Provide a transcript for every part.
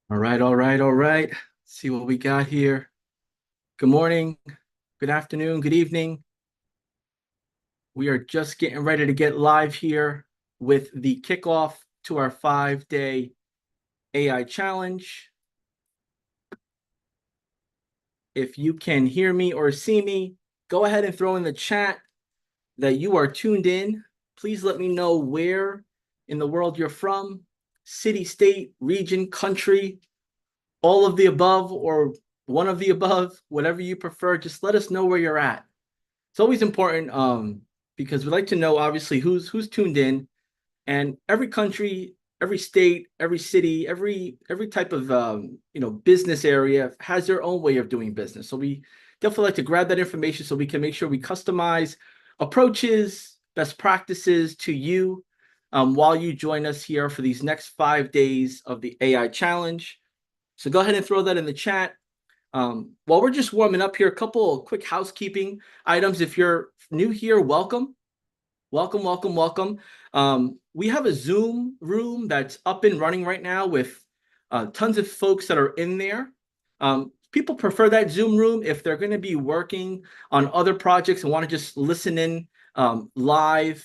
All right, all right, all right. See what we got here. Good morning, good afternoon, good evening. We are just getting ready to get live here with the kickoff to our 5-day AI challenge. If you can hear me or see me, go ahead and throw in the chat that you are tuned in. Please let me know where in the world you're from, city, state, region, country, all of the above, or one of the above, whatever you prefer. Just let us know where you're at. It's always important because we like to know obviously who's tuned in, and every country, every state, every city, every type of business area has their own way of doing business. So we definitely like to grab that information so we can make sure we customize approaches, best practices to you while you join us here for these next 5 days of the AI challenge. So go ahead and throw that in the chat. While we're just warming up here, a couple of quick housekeeping items. If you're new here, welcome. Welcome, welcome, welcome. We have a Zoom room that's up and running right now with tons of folks that are in there. People prefer that Zoom room if they're going to be working on other projects and want to just listen in live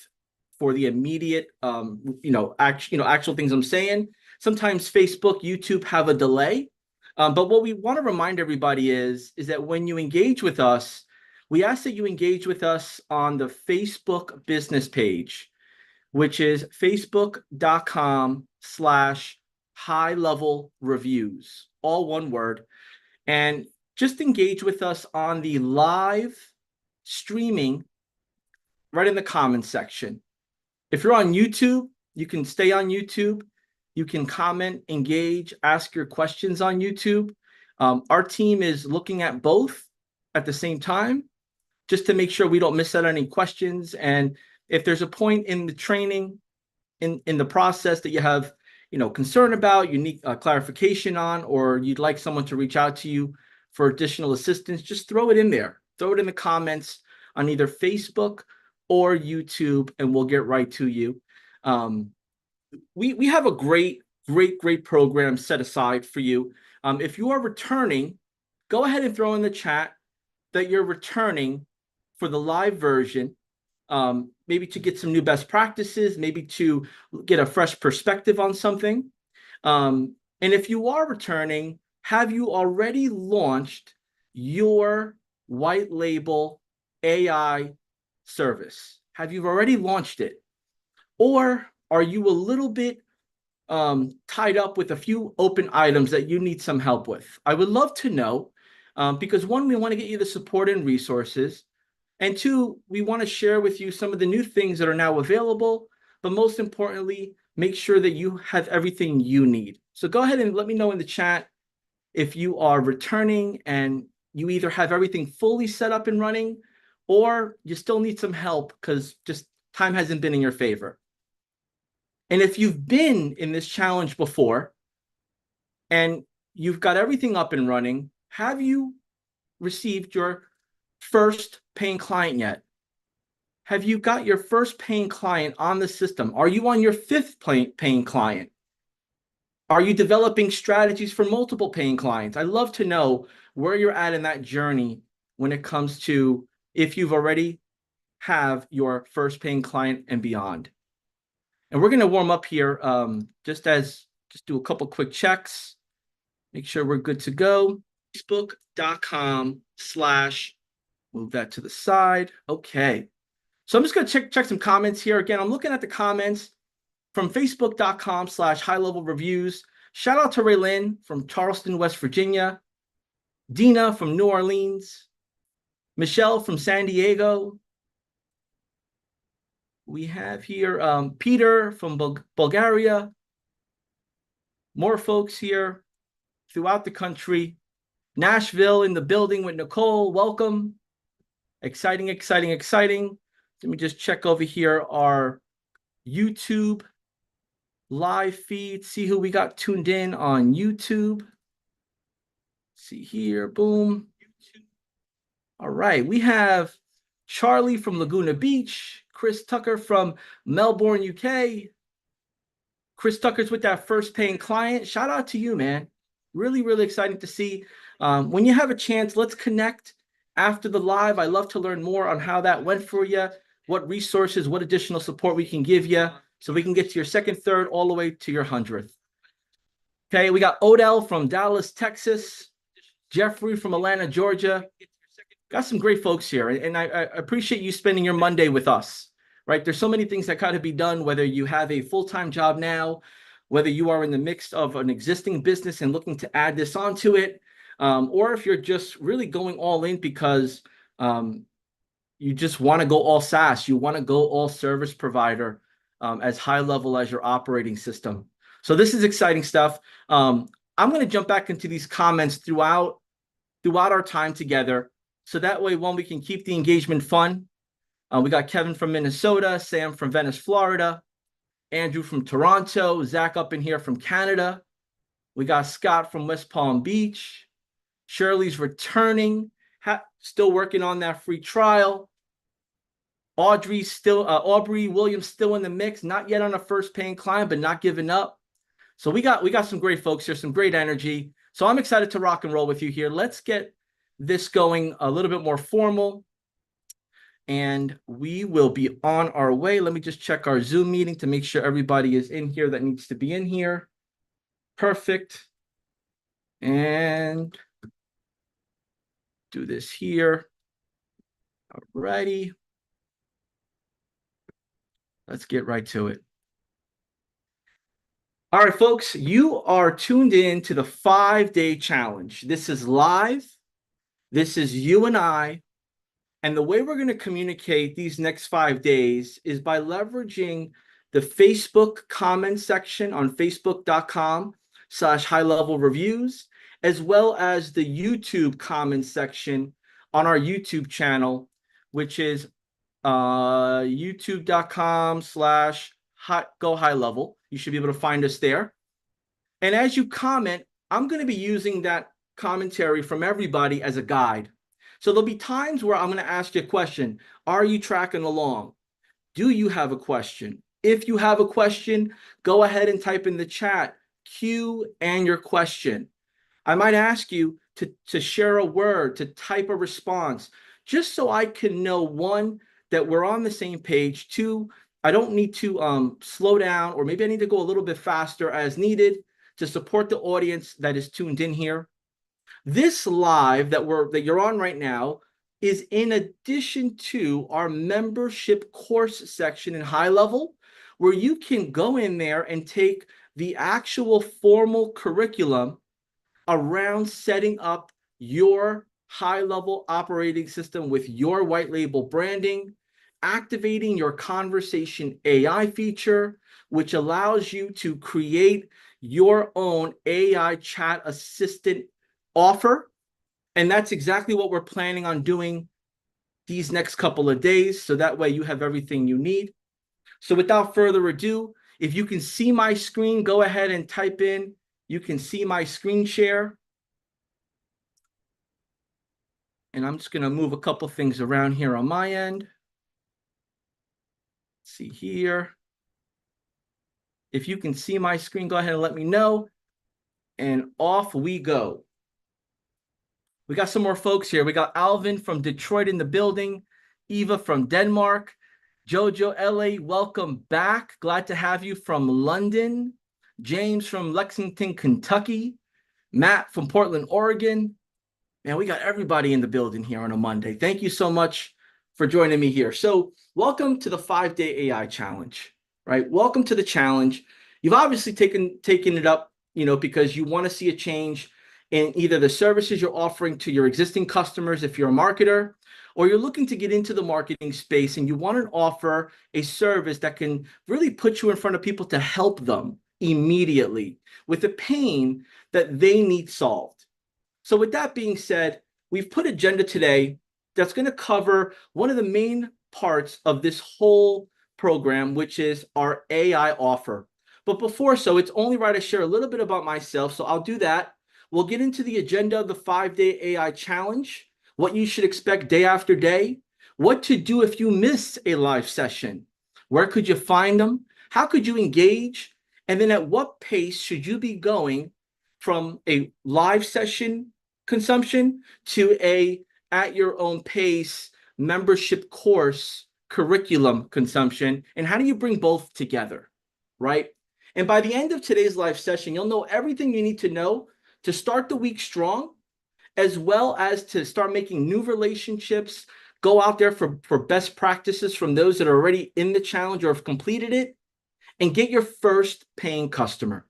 for the immediate, actual things I'm saying. Sometimes Facebook, YouTube have a delay. But what we want to remind everybody is that when you engage with us, we ask that you engage with us on the Facebook business page, which is facebook.com/high level reviews, all one word. And just engage with us on the live streaming right in the comments section. If you're on YouTube, you can stay on YouTube. You can comment, engage, ask your questions on YouTube. Our team is looking at both at the same time, just to make sure we don't miss out on any questions. And if there's a point in the training, in the process that you have, concern about, you need clarification on, or you'd like someone to reach out to you for additional assistance, just throw it in there. Throw it in the comments on either Facebook or YouTube, and we'll get right to you. We have a great program set aside for you. If you are returning, go ahead and throw in the chat that you're returning for the live version, maybe to get some new best practices, maybe to get a fresh perspective on something. And if you are returning, have you already launched your white label AI service? Have you already launched it? Or are you a little bit tied up with a few open items that you need some help with? I would love to know because one, we want to get you the support and resources. And two, we want to share with you some of the new things that are now available, but most importantly, make sure that you have everything you need. So go ahead and let me know in the chat if you are returning and you either have everything fully set up and running, or you still need some help because just time hasn't been in your favor. And if you've been in this challenge before and you've got everything up and running, have you received your first paying client yet? Have you got your first paying client on the system? Are you on your fifth paying client? Are you developing strategies for multiple paying clients? I'd love to know where you're at in that journey when it comes to if you've already have your first paying client and beyond. And we're going to warm up here just do a couple quick checks, make sure we're good to go. Facebook.com/ move that to the side. Okay. So I'm just going to check some comments here. Again, I'm looking at the comments from facebook.com/high level reviews. Shout out to Raylyn from Charleston, West Virginia. Dina from New Orleans. Michelle from San Diego. We have here Peter from Bulgaria. More folks here throughout the country. Nashville in the building with Nicole. Welcome. Exciting, exciting, exciting. Let me just check over here our YouTube live feed, see who we got tuned in on YouTube. See here, boom. All right, we have Charlie from Laguna Beach, Chris Tucker from Melbourne, UK. Chris Tucker's with that first paying client. Shout out to you, man. Really, really exciting to see. When you have a chance, let's connect after the live. I love to learn more on how that went for you, what resources, what additional support we can give you so we can get to your second, third, all the way to your 100th. Okay, we got Odell from Dallas, Texas, Jeffrey from Atlanta, Georgia. Got some great folks here, and I appreciate you spending your Monday with us, right? There's so many things that got to be done, whether you have a full-time job now, whether you are in the midst of an existing business and looking to add this onto it, or if you're just really going all in because you just want to go all SaaS, you want to go all service provider, as high level as your operating system. So this is exciting stuff. I'm going to jump back into these comments throughout our time together. So that way, one, we can keep the engagement fun. We got Kevin from Minnesota, Sam from Venice, Florida, Andrew from Toronto, Zach up in here from Canada. We got Scott from West Palm Beach. Shirley's returning, still working on that free trial. Aubrey Williams still in the mix, not yet on a first paying client, but not giving up. So we got some great folks here, some great energy. So I'm excited to rock and roll with you here. Let's get this going a little bit more formal, and we will be on our way. Let me just check our Zoom meeting to make sure everybody is in here that needs to be in here. Perfect. And do this here. All righty. Let's get right to it. All right, folks, you are tuned in to the 5-day challenge. This is live. This is you and I. And the way we're going to communicate these next 5 days is by leveraging the Facebook comment section on facebook.com/high-level-reviews, as well as the YouTube comment section on our YouTube channel, which is youtube.com/go-high-level. You should be able to find us there. And as you comment, I'm going to be using that commentary from everybody as a guide. So there'll be times where I'm going to ask you a question. Are you tracking along? Do you have a question? If you have a question, go ahead and type in the chat Q and your question. I might ask you to share a word, to type a response, just so I can know, one, that we're on the same page. Two, I don't need to slow down, or maybe I need to go a little bit faster as needed to support the audience that is tuned in here. This live that you're on right now is in addition to our membership course section in High Level, where you can go in there and take the actual formal curriculum around setting up your high-level operating system with your white label branding, activating your conversation AI feature, which allows you to create your own AI chat assistant offer. And that's exactly what we're planning on doing these next couple of days. So that way you have everything you need. So without further ado, if you can see my screen, go ahead and type in, you can see my screen share. And I'm just going to move a couple things around here on my end. Let's see here. If you can see my screen, go ahead and let me know. And off we go. We got some more folks here. We got Alvin from Detroit in the building, Eva from Denmark, Jojo LA, welcome back. Glad to have you from London. James from Lexington, Kentucky. Matt from Portland, Oregon. Man, we got everybody in the building here on a Monday. Thank you so much for joining me here. So welcome to the 5-day AI challenge, right? Welcome to the challenge. You've obviously taken it up, because you want to see a change in either the services you're offering to your existing customers if you're a marketer, or you're looking to get into the marketing space and you want to offer a service that can really put you in front of people to help them immediately with a pain that they need solved. So with that being said, we've put agenda today that's going to cover one of the main parts of this whole program, which is our AI offer. But before so, it's only right I share a little bit about myself. So I'll do that. We'll get into the agenda of the 5-day AI challenge, what you should expect day after day, what to do if you miss a live session, where could you find them, how could you engage, and then at what pace should you be going from a live session consumption to a at your own pace membership course curriculum consumption, and how do you bring both together, right? And by the end of today's live session, you'll know everything you need to know to start the week strong, as well as to start making new relationships, go out there for best practices from those that are already in the challenge or have completed it, and get your first paying customer.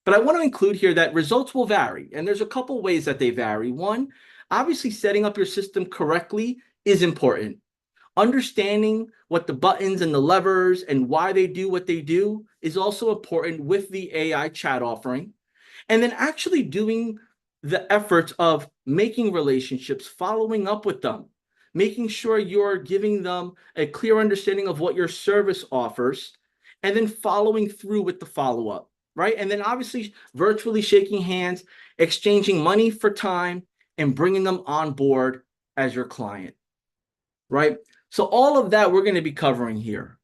But I want to include here that results will vary, and there's a couple ways that they vary. One, obviously setting up your system correctly is important. Understanding what the buttons and the levers and why they do what they do is also important with the AI chat offering. And then actually doing the efforts of making relationships, following up with them, making sure you're giving them a clear understanding of what your service offers, and then following through with the follow-up, right? And then obviously virtually shaking hands, exchanging money for time, and bringing them on board as your client, right? So all of that we're going to be covering here.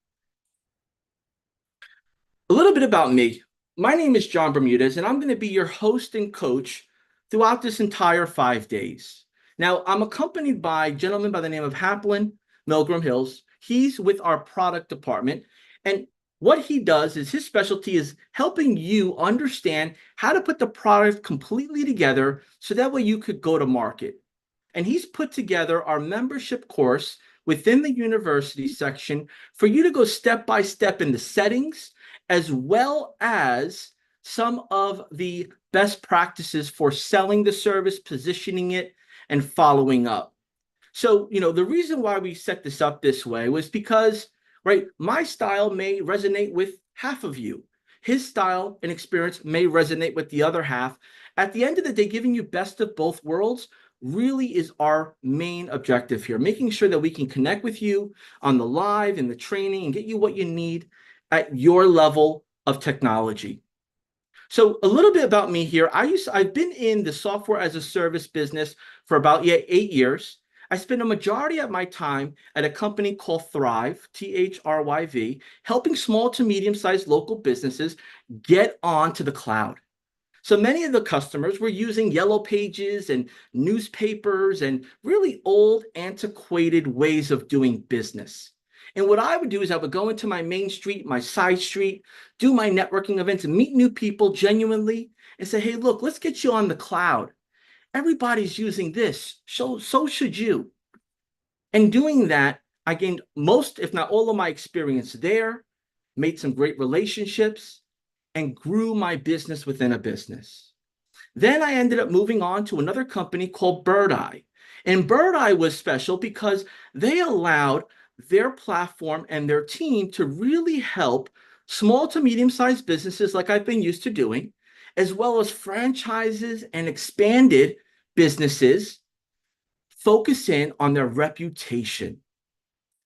A little bit about me. My name is John Bermudez, and I'm going to be your host and coach throughout this entire 5 days. Now, I'm accompanied by a gentleman by the name of Haplin Milgram Hills. He's with our product department, and what he does is his specialty is helping you understand how to put the product completely together so that way you could go to market. And he's put together our membership course within the university section for you to go step by step in the settings, as well as some of the best practices for selling the service, positioning it, and following up. So, the reason why we set this up this way was because, right, my style may resonate with half of you. His style and experience may resonate with the other half. At the end of the day, giving you best of both worlds really is our main objective here, making sure that we can connect with you on the live and the training and get you what you need at your level of technology. So a little bit about me here. I've been in the software as a service business for about 8 years. I spend a majority of my time at a company called Thrive, Thryv, helping small to medium-sized local businesses get onto the cloud. So many of the customers were using yellow pages and newspapers and really old, antiquated ways of doing business. And what I would do is I would go into my main street, my side street, do my networking events and meet new people genuinely and say, hey, look, let's get you on the cloud. Everybody's using this, so should you. And doing that, I gained most, if not all of my experience there, made some great relationships, and grew my business within a business. Then I ended up moving on to another company called Birdeye. And Birdeye was special because they allowed their platform and their team to really help small to medium-sized businesses like I've been used to doing, as well as franchises and expanded businesses, focus in on their reputation.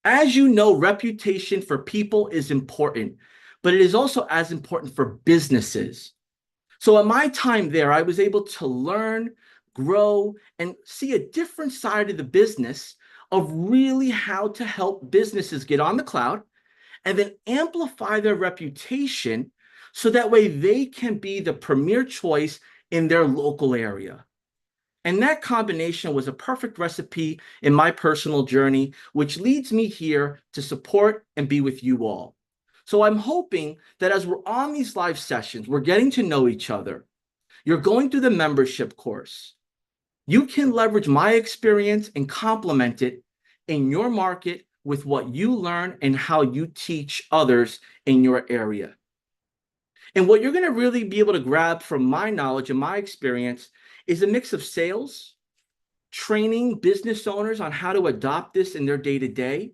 As you know, reputation for people is important, but it is also as important for businesses. So at my time there, I was able to learn, grow, and see a different side of the business of really how to help businesses get on the cloud and then amplify their reputation so that way they can be the premier choice in their local area. And that combination was a perfect recipe in my personal journey, which leads me here to support and be with you all. So I'm hoping that as we're on these live sessions, we're getting to know each other. You're going through the membership course. You can leverage my experience and complement it in your market with what you learn and how you teach others in your area. And what you're going to really be able to grab from my knowledge and my experience is a mix of sales, training business owners on how to adopt this in their day-to-day,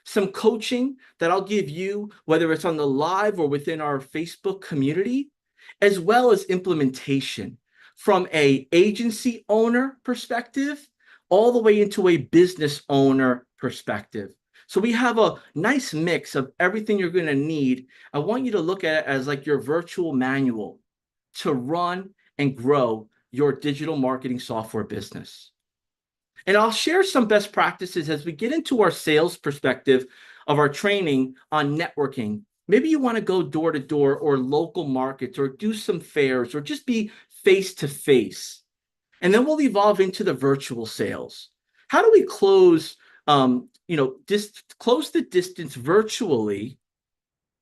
some coaching that I'll give you, whether it's on the live or within our Facebook community, as well as implementation from an agency owner perspective all the way into a business owner perspective. So we have a nice mix of everything you're going to need. I want you to look at it as like your virtual manual to run and grow your digital marketing software business. And I'll share some best practices as we get into our sales perspective of our training on networking. Maybe you want to go door to door or local markets or do some fairs or just be face to face. And then we'll evolve into the virtual sales. How do we close, close the distance virtually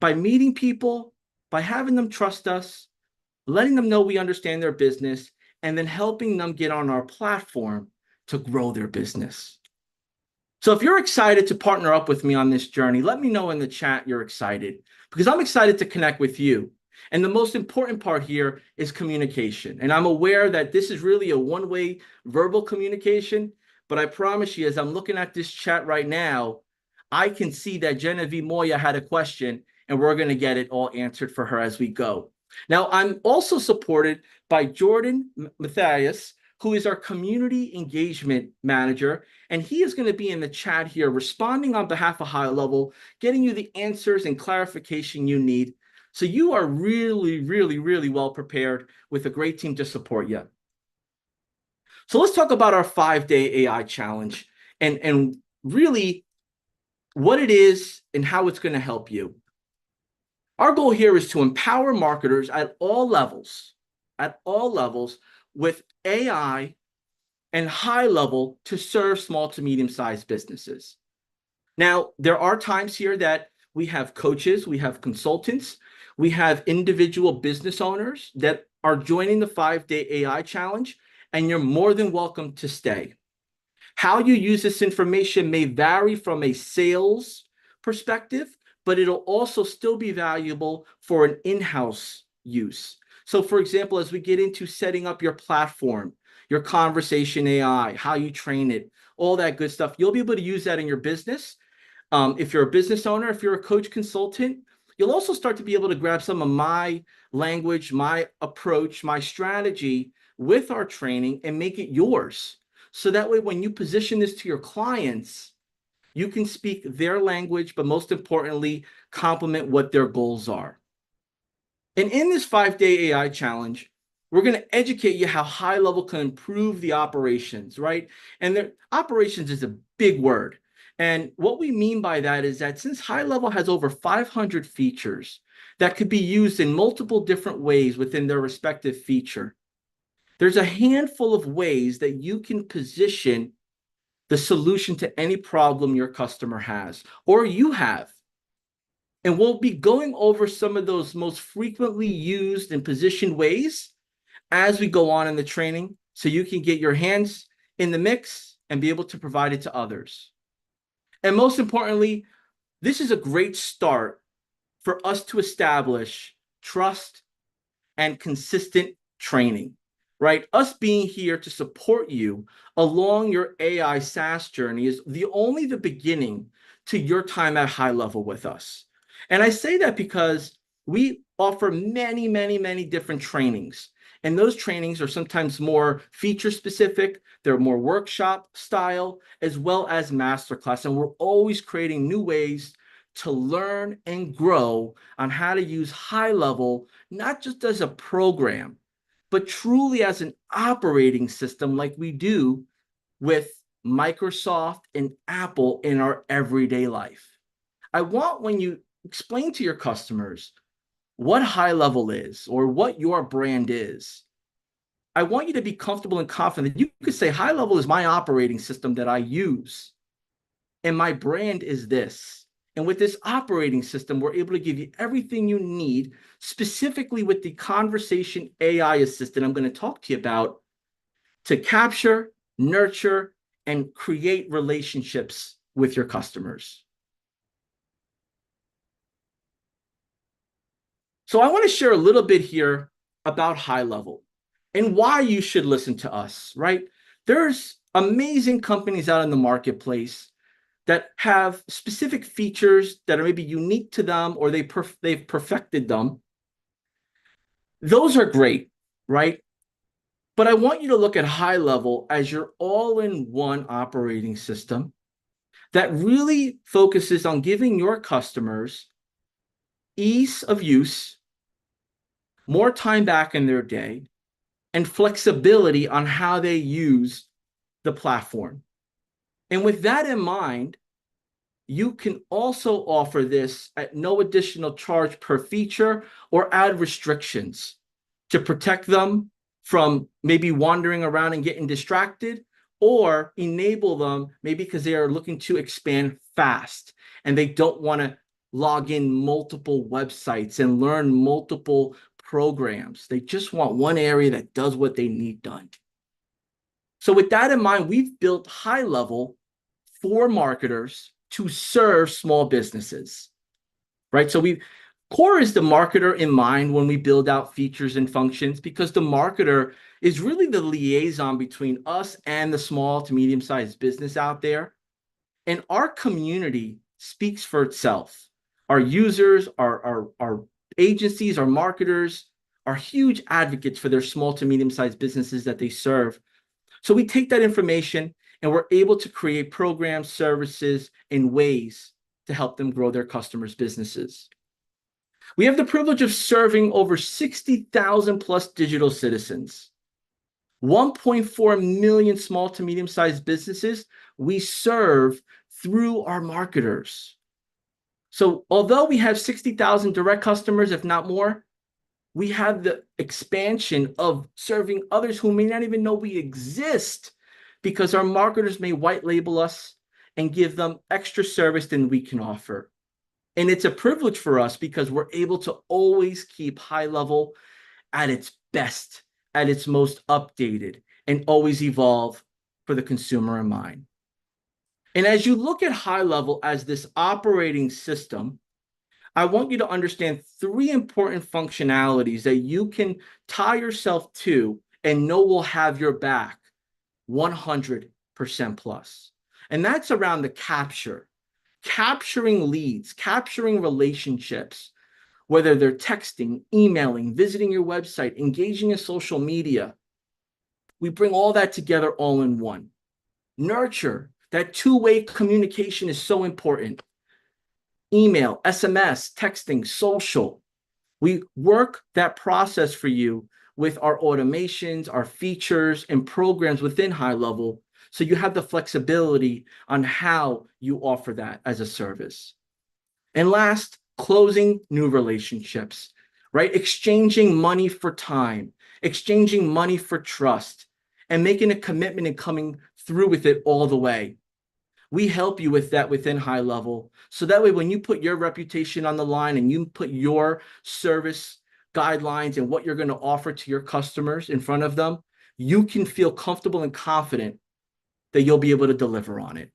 by meeting people, by having them trust us, letting them know we understand their business, and then helping them get on our platform to grow their business. So if you're excited to partner up with me on this journey, let me know in the chat you're excited, because I'm excited to connect with you. And the most important part here is communication. And I'm aware that this is really a one-way verbal communication, but I promise you, as I'm looking at this chat right now, I can see that Genevieve Moya had a question, and we're going to get it all answered for her as we go. Now, I'm also supported by Jordan Matthias, who is our community engagement manager, and he is going to be in the chat here responding on behalf of High Level, getting you the answers and clarification you need. So you are really, really, really well prepared with a great team to support you. So let's talk about our 5-day AI challenge and really what it is and how it's going to help you. Our goal here is to empower marketers at all levels with AI and High Level to serve small to medium-sized businesses. Now, there are times here that we have coaches, we have consultants, we have individual business owners that are joining the 5-day AI challenge, and you're more than welcome to stay. How you use this information may vary from a sales perspective, but it'll also still be valuable for an in-house use. So for example, as we get into setting up your platform, your conversation AI, how you train it, all that good stuff, you'll be able to use that in your business. If you're a business owner, if you're a coach consultant, you'll also start to be able to grab some of my language, my approach, my strategy with our training and make it yours. So that way, when you position this to your clients, you can speak their language, but most importantly, complement what their goals are. And in this 5-day AI challenge, we're going to educate you how High Level can improve the operations, right? And the operations is a big word. And what we mean by that is that since High Level has over 500 features that could be used in multiple different ways within their respective feature, there's a handful of ways that you can position the solution to any problem your customer has or you have. And we'll be going over some of those most frequently used and positioned ways as we go on in the training, so you can get your hands in the mix and be able to provide it to others. And most importantly, this is a great start for us to establish trust and consistent training, right? Us being here to support you along your AI SaaS journey is only the beginning to your time at High Level with us. And I say that because we offer many, many, many different trainings. And those trainings are sometimes more feature specific. They're more workshop style, as well as masterclass. And we're always creating new ways to learn and grow on how to use High Level, not just as a program, but truly as an operating system like we do with Microsoft and Apple in our everyday life. I want when you explain to your customers what High Level is or what your brand is, I want you to be comfortable and confident that you could say High Level is my operating system that I use, and my brand is this. And with this operating system, we're able to give you everything you need, specifically with the conversation AI assistant I'm going to talk to you about, to capture, nurture, and create relationships with your customers. So I want to share a little bit here about High Level and why you should listen to us, right? There's amazing companies out in the marketplace that have specific features that are maybe unique to them or they've perfected them. Those are great, right? But I want you to look at High Level as your all-in-one operating system that really focuses on giving your customers ease of use, more time back in their day, and flexibility on how they use the platform. And with that in mind, you can also offer this at no additional charge per feature or add restrictions to protect them from maybe wandering around and getting distracted, or enable them maybe because they are looking to expand fast and they don't want to log in multiple websites and learn multiple programs. They just want one area that does what they need done. So with that in mind, we've built High Level for marketers to serve small businesses, right? So Core is the marketer in mind when we build out features and functions, because the marketer is really the liaison between us and the small to medium-sized business out there. And our community speaks for itself. Our users, our agencies, our marketers are huge advocates for their small to medium-sized businesses that they serve. So we take that information and we're able to create programs, services, and ways to help them grow their customers' businesses. We have the privilege of serving over 60,000 plus digital citizens. 1.4 million small to medium-sized businesses we serve through our marketers. So although we have 60,000 direct customers, if not more, we have the expansion of serving others who may not even know we exist, because our marketers may white label us and give them extra service than we can offer. And it's a privilege for us because we're able to always keep High Level at its best, at its most updated, and always evolve for the consumer in mind. And as you look at High Level as this operating system, I want you to understand 3 important functionalities that you can tie yourself to and know will have your back 100% plus. And that's around the capturing leads, capturing relationships, whether they're texting, emailing, visiting your website, engaging in social media. We bring all that together all in one. Nurture, that two-way communication is so important. Email, SMS, texting, social. We work that process for you with our automations, our features, and programs within High Level, so you have the flexibility on how you offer that as a service. And last, closing new relationships, right? Exchanging money for time, exchanging money for trust, and making a commitment and coming through with it all the way. We help you with that within High Level. So that way, when you put your reputation on the line and you put your service guidelines and what you're going to offer to your customers in front of them, you can feel comfortable and confident that you'll be able to deliver on it.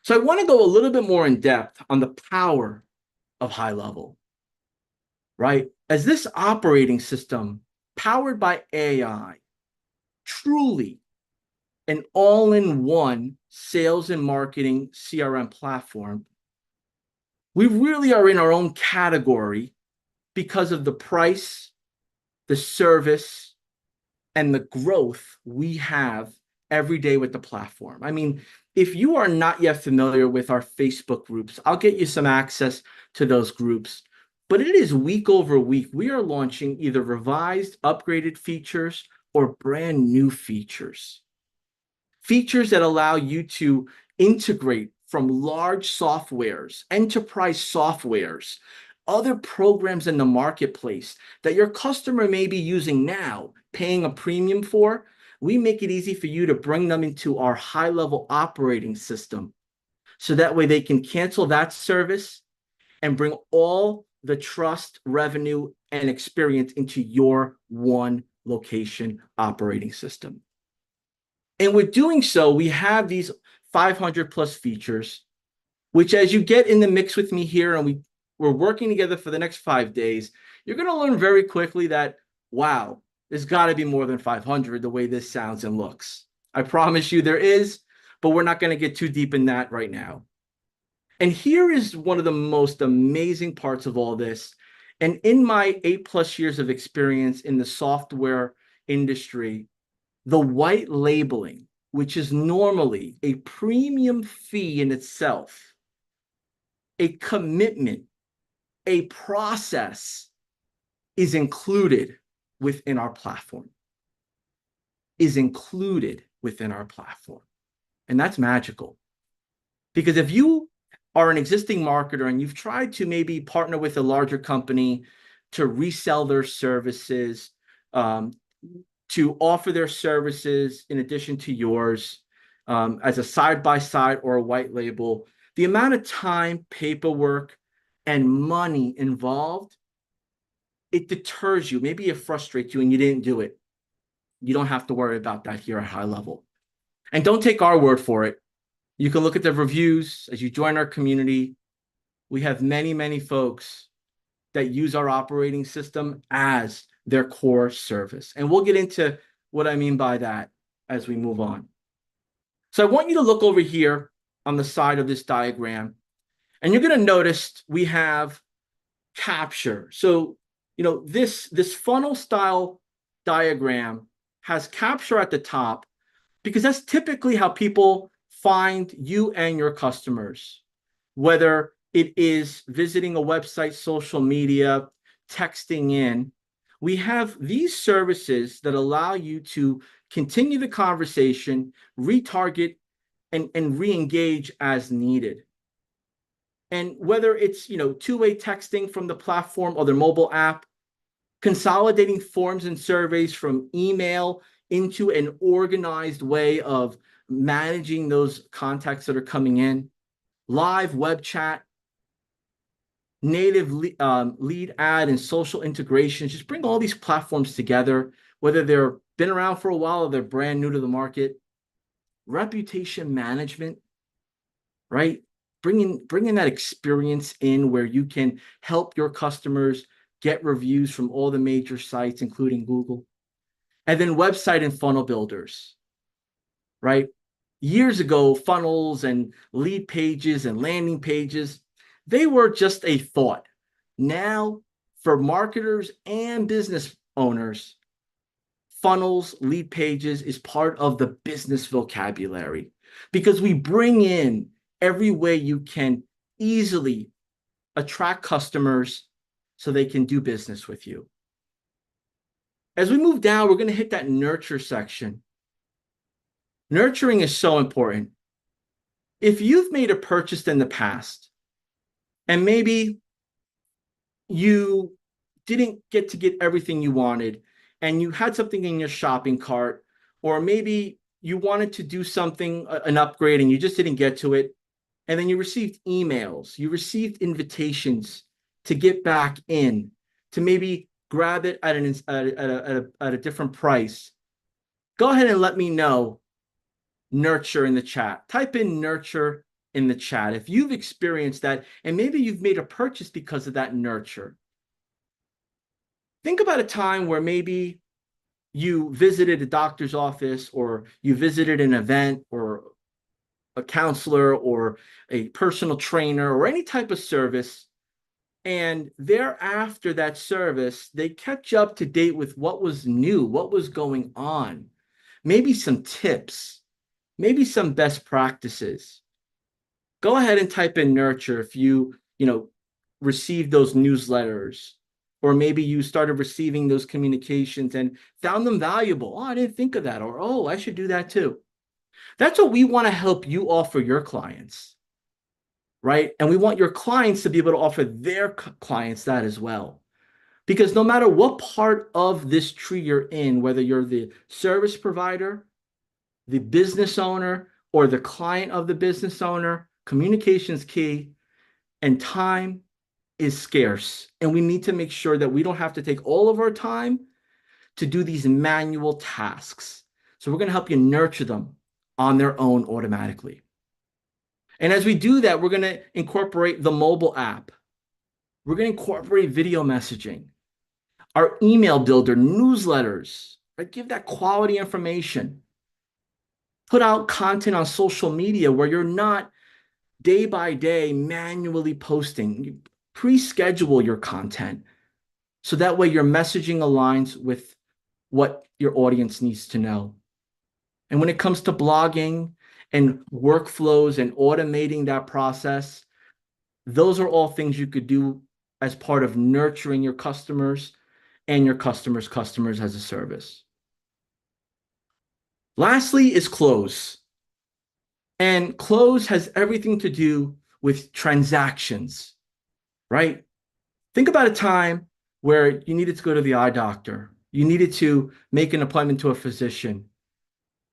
So I want to go a little bit more in depth on the power of High Level, right? As this operating system powered by AI, truly an all-in-one sales and marketing CRM platform, we really are in our own category because of the price, the service, and the growth we have every day with the platform. I mean, if you are not yet familiar with our Facebook groups, I'll get you some access to those groups. But it is week over week, we are launching either revised, upgraded features or brand new features. Features that allow you to integrate from large softwares, enterprise softwares, other programs in the marketplace that your customer may be using now, paying a premium for. We make it easy for you to bring them into our High Level operating system, so that way they can cancel that service and bring all the trust, revenue, and experience into your one location operating system. And with doing so, we have these 500 plus features, which as you get in the mix with me here and we're working together for the next 5 days, you're going to learn very quickly that, wow, there's got to be more than 500 the way this sounds and looks. I promise you there is, but we're not going to get too deep in that right now. And here is one of the most amazing parts of all this. And in my 8+ years of experience in the software industry, the white labeling, which is normally a premium fee in itself, a commitment, a process, is included within our platform. And that's magical. Because if you are an existing marketer and you've tried to maybe partner with a larger company to resell their services, um, to offer their services in addition to yours as a side-by-side or a white label, the amount of time, paperwork, and money involved, it deters you. Maybe it frustrates you and you didn't do it. You don't have to worry about that here at High Level. And don't take our word for it. You can look at the reviews as you join our community. We have many, many folks that use our operating system as their core service. And we'll get into what I mean by that as we move on. So I want you to look over here on the side of this diagram, and you're going to notice we have capture. So, this funnel style diagram has capture at the top because that's typically how people find you and your customers, whether it is visiting a website, social media, texting in. We have these services that allow you to continue the conversation, retarget, and re-engage as needed. And whether it's, two-way texting from the platform or their mobile app, consolidating forms and surveys from email into an organized way of managing those contacts that are coming in, live web chat, native lead ad and social integrations. Just bring all these platforms together, whether they're been around for a while or they're brand new to the market. Reputation management, right? Bringing that experience in where you can help your customers get reviews from all the major sites, including Google. And then website and funnel builders, right? Years ago, funnels and lead pages and landing pages, they were just a thought. Now, for marketers and business owners, funnels, lead pages is part of the business vocabulary because we bring in every way you can easily attract customers so they can do business with you. As we move down, we're going to hit that nurture section. Nurturing is so important. If you've made a purchase in the past, and maybe you didn't get to get everything you wanted, and you had something in your shopping cart, or maybe you wanted to do something, an upgrade, and you just didn't get to it, and then you received emails, you received invitations to get back in, to maybe grab it at a different price. Go ahead and let me know. Nurture in the chat. Type in nurture in the chat if you've experienced that, and maybe you've made a purchase because of that nurture. Think about a time where maybe you visited a doctor's office, or you visited an event, or a counselor, or a personal trainer, or any type of service, and thereafter that service, they kept you up to date with what was new, what was going on, maybe some tips, maybe some best practices. Go ahead and type in nurture if you received those newsletters, or maybe you started receiving those communications and found them valuable. Oh, I didn't think of that. Or, oh, I should do that too. That's what we want to help you offer your clients, right? And we want your clients to be able to offer their clients that as well. Because no matter what part of this tree you're in, whether you're the service provider, the business owner, or the client of the business owner, communication is key, and time is scarce. And we need to make sure that we don't have to take all of our time to do these manual tasks. So we're going to help you nurture them on their own automatically. And as we do that, we're going to incorporate the mobile app. We're going to incorporate video messaging, our email builder, newsletters, right? Give that quality information. Put out content on social media where you're not day by day manually posting. You pre-schedule your content so that way your messaging aligns with what your audience needs to know. And when it comes to blogging and workflows and automating that process, those are all things you could do as part of nurturing your customers and your customers' customers as a service. Lastly is close. And close has everything to do with transactions, right? Think about a time where you needed to go to the eye doctor, You needed to make an appointment to a physician.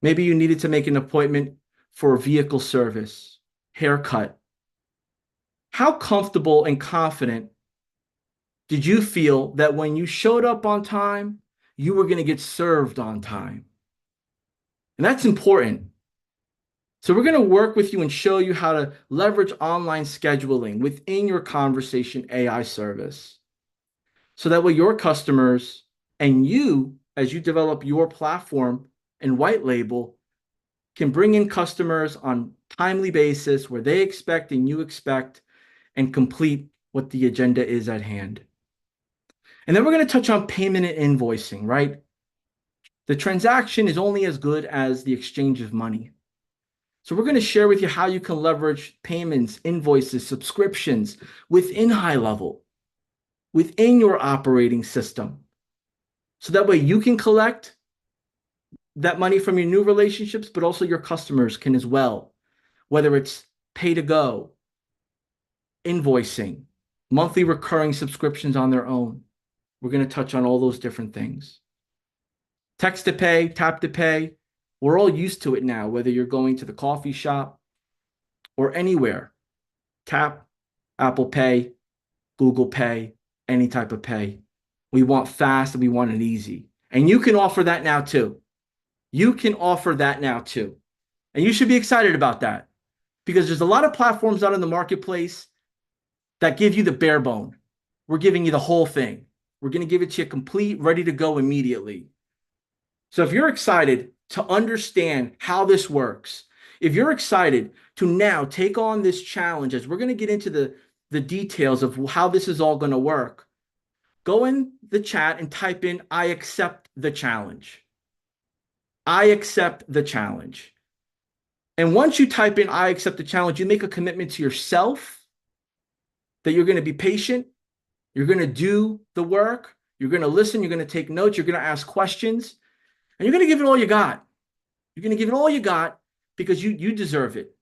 Maybe you needed to make an appointment for a vehicle service, haircut. How comfortable and confident did you feel that when you showed up on time, you were going to get served on time? And that's important. So we're going to work with you and show you how to leverage online scheduling within your conversation AI service. So that way your customers and you, as you develop your platform and white label, can bring in customers on timely basis where they expect and you expect and complete what the agenda is at hand. And then we're going to touch on payment and invoicing, right? The transaction is only as good as the exchange of money. So we're going to share with you how you can leverage payments, invoices, subscriptions within High Level, within your operating system. So that way you can collect that money from your new relationships, but also your customers can as well, whether it's pay to go, invoicing, monthly recurring subscriptions on their own. We're going to touch on all those different things. Text to pay, tap to pay. We're all used to it now, whether you're going to the coffee shop or anywhere. Tap, Apple Pay, Google Pay, any type of pay. We want fast and we want it easy. And you can offer that now too. You can offer that now too. And you should be excited about that because there's a lot of platforms out in the marketplace that give you the bare bone. We're giving you the whole thing. We're going to give it to you complete, ready to go immediately. So if you're excited to understand how this works, if you're excited to now take on this challenge, as we're going to get into the details of how this is all going to work, go in the chat and type in, "I accept the challenge." I accept the challenge. And once you type in, "I accept the challenge," you make a commitment to yourself that you're going to be patient. You're going to do the work. You're going to listen. You're going to take notes. You're going to ask questions. And you're going to give it all you got. You're going to give it all you got because you deserve it.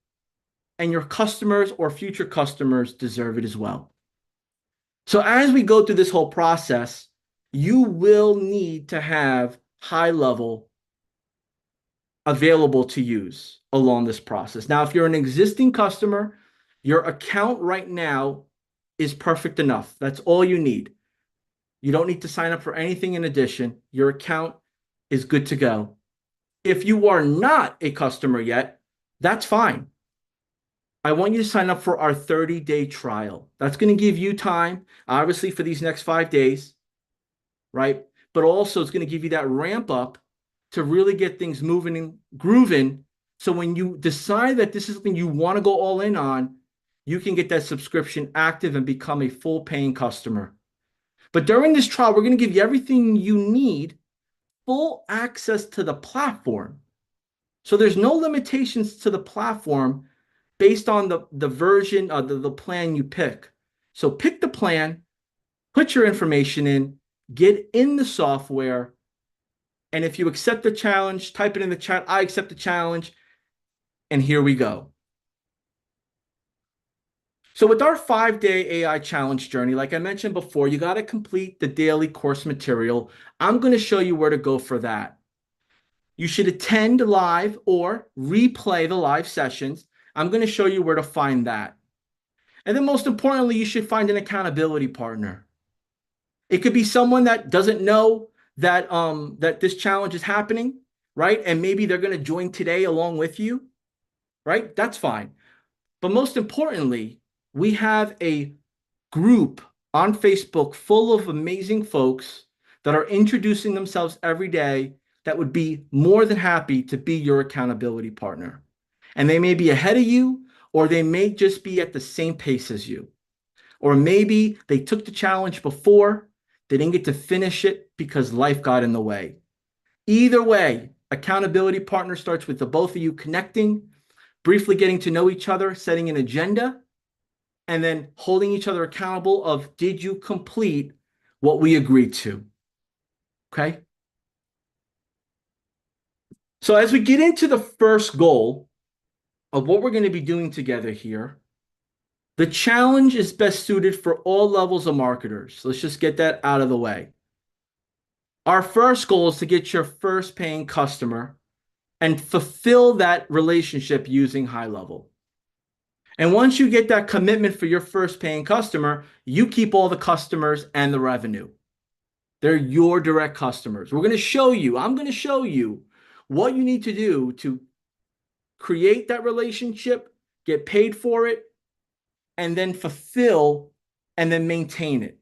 And your customers or future customers deserve it as well. So as we go through this whole process, you will need to have High Level available to use along this process. Now, if you're an existing customer, your account right now is perfect enough. That's all you need. You don't need to sign up for anything in addition. Your account is good to go. If you are not a customer yet, that's fine. I want you to sign up for our 30-day trial. That's going to give you time, obviously, for these next 5 days, right? But also it's going to give you that ramp up to really get things moving and grooving. So when you decide that this is something you want to go all in on, you can get that subscription active and become a full paying customer. But during this trial, we're going to give you everything you need, full access to the platform. So there's no limitations to the platform based on the version of the plan you pick. So pick the plan, put your information in, get in the software, and if you accept the challenge, type it in the chat, "I accept the challenge," and here we go. So with our 5-day AI challenge journey, like I mentioned before, you got to complete the daily course material. I'm going to show you where to go for that. You should attend live or replay the live sessions. I'm going to show you where to find that. And then most importantly, you should find an accountability partner. It could be someone that doesn't know that, that this challenge is happening, right? And maybe they're going to join today along with you, right? That's fine. But most importantly, we have a group on Facebook full of amazing folks that are introducing themselves every day that would be more than happy to be your accountability partner. And they may be ahead of you, or they may just be at the same pace as you. Or maybe they took the challenge before, they didn't get to finish it because life got in the way. Either way, accountability partner starts with the both of you connecting, briefly getting to know each other, setting an agenda, and then holding each other accountable of, did you complete what we agreed to? Okay. So as we get into the first goal of what we're going to be doing together here, the challenge is best suited for all levels of marketers. Let's just get that out of the way. Our first goal is to get your first paying customer and fulfill that relationship using high level. And once you get that commitment for your first paying customer, you keep all the customers and the revenue. They're your direct customers. I'm going to show you what you need to do to create that relationship, get paid for it, and then fulfill and then maintain it.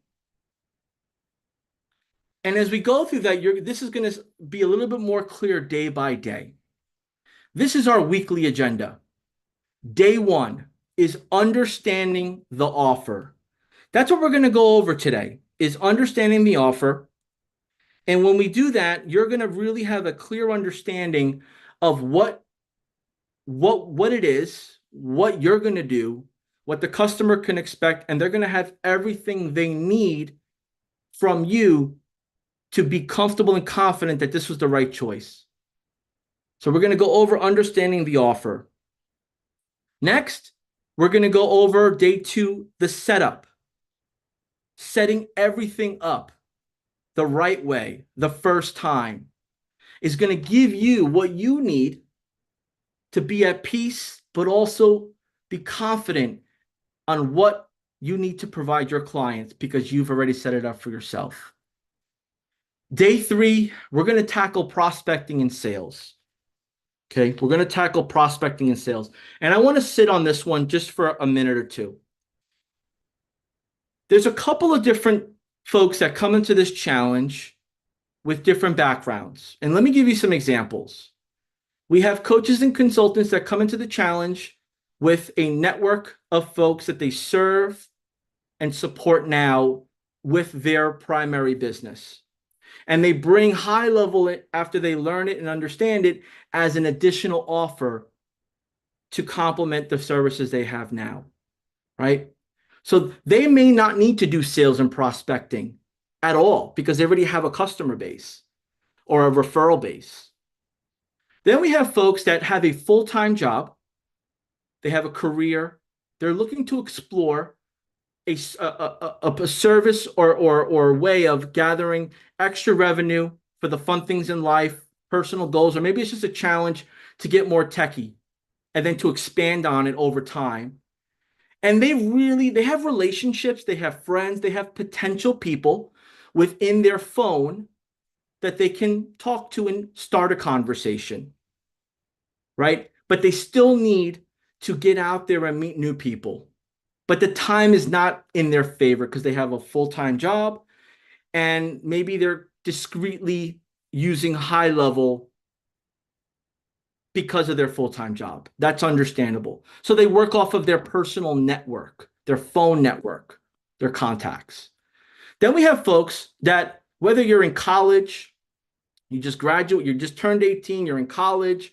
And as we go through that, this is going to be a little bit more clear day by day. This is our weekly agenda. Day one is understanding the offer. That's what we're going to go over today, is understanding the offer. And when we do that, you're going to really have a clear understanding of what it is, what you're going to do, what the customer can expect, and they're going to have everything they need from you to be comfortable and confident that this was the right choice. So we're going to go over understanding the offer. Next, we're going to go over day two, the setup. Setting everything up the right way the first time is going to give you what you need to be at peace, but also be confident on what you need to provide your clients because you've already set it up for yourself. Day three, we're going to tackle prospecting and sales. Okay, we're going to tackle prospecting and sales. And I want to sit on this one just for a minute or two. There's a couple of different folks that come into this challenge with different backgrounds. And let me give you some examples. We have coaches and consultants that come into the challenge with a network of folks that they serve and support now with their primary business. And they bring high level it after they learn it and understand it as an additional offer to complement the services they have now, right? So they may not need to do sales and prospecting at all because they already have a customer base or a referral base. Then we have folks that have a full-time job. They have a career. They're looking to explore a service or way of gathering extra revenue for the fun things in life, personal goals, or maybe it's just a challenge to get more techie and then to expand on it over time. And they have relationships, they have friends, they have potential people within their phone that they can talk to and start a conversation, right? But they still need to get out there and meet new people. But the time is not in their favor because they have a full-time job and maybe they're discreetly using high level because of their full-time job. That's understandable. So they work off of their personal network, their phone network, their contacts. Then we have folks that, whether you're in college, you just graduate, you just turned 18, you're in college,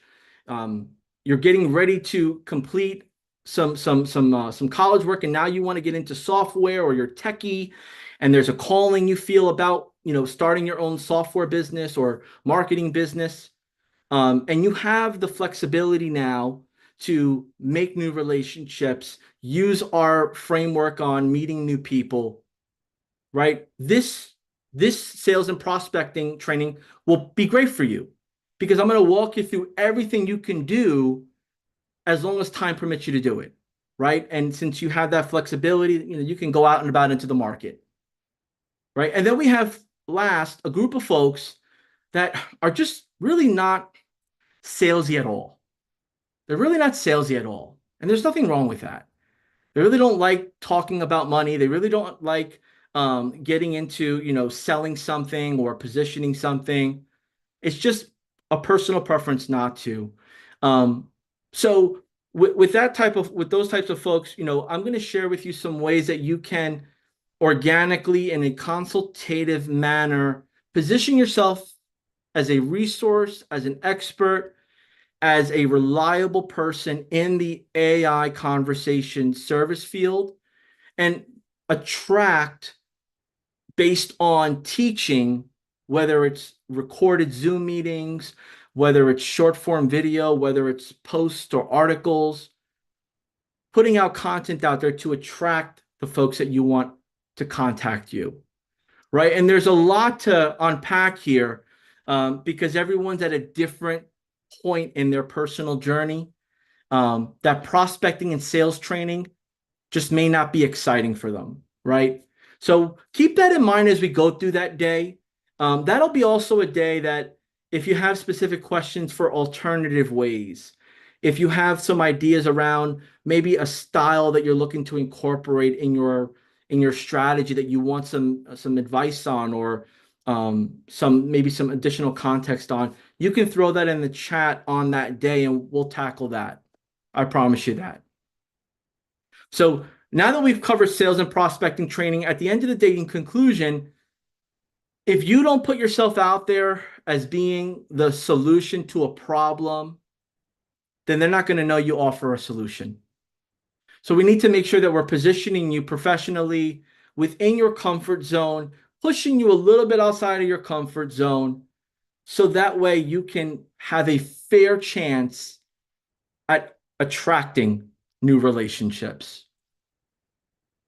you're getting ready to complete some college work, and now you want to get into software, or you're techie, and there's a calling you feel about, starting your own software business or marketing business. And you have the flexibility now to make new relationships, use our framework on meeting new people, right? This sales and prospecting training will be great for you because I'm going to walk you through everything you can do as long as time permits you to do it, right? And since you have that flexibility, you can go out and about into the market, right? And then we have last a group of folks that are just really not salesy at all. They're really not salesy at all. And there's nothing wrong with that. They really don't like talking about money. They really don't like getting into, selling something or positioning something. It's just a personal preference not to. So with those types of folks, I'm going to share with you some ways that you can organically, in a consultative manner, position yourself as a resource, as an expert, as a reliable person in the AI conversation service field, and attract based on teaching, whether it's recorded Zoom meetings, whether it's short form video, whether it's posts or articles, putting out content out there to attract the folks that you want to contact you, right? And there's a lot to unpack here because everyone's at a different point in their personal journey. That prospecting and sales training just may not be exciting for them, right? So keep that in mind as we go through that day. That'll be also a day that if you have specific questions for alternative ways, if you have some ideas around maybe a style that you're looking to incorporate in your strategy that you want some advice on or some additional context on, you can throw that in the chat on that day and we'll tackle that. I promise you that. So now that we've covered sales and prospecting training, at the end of the day, in conclusion, if you don't put yourself out there as being the solution to a problem, then they're not going to know you offer a solution. So we need to make sure that we're positioning you professionally within your comfort zone, pushing you a little bit outside of your comfort zone, so that way you can have a fair chance at attracting new relationships.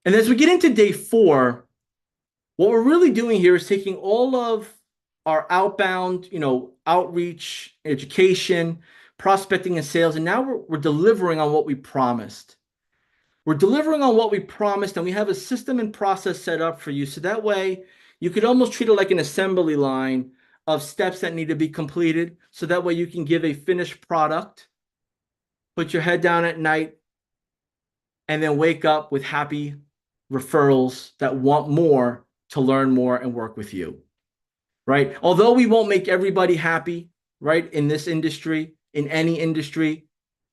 And as we get into day 4, what we're really doing here is taking all of our outbound, outreach, education, prospecting, and sales, and now we're delivering on what we promised. We're delivering on what we promised, and we have a system and process set up for you. So that way you could almost treat it like an assembly line of steps that need to be completed. So that way you can give a finished product, put your head down at night, and then wake up with happy referrals that want more to learn more and work with you, right? Although we won't make everybody happy, right, in this industry, in any industry,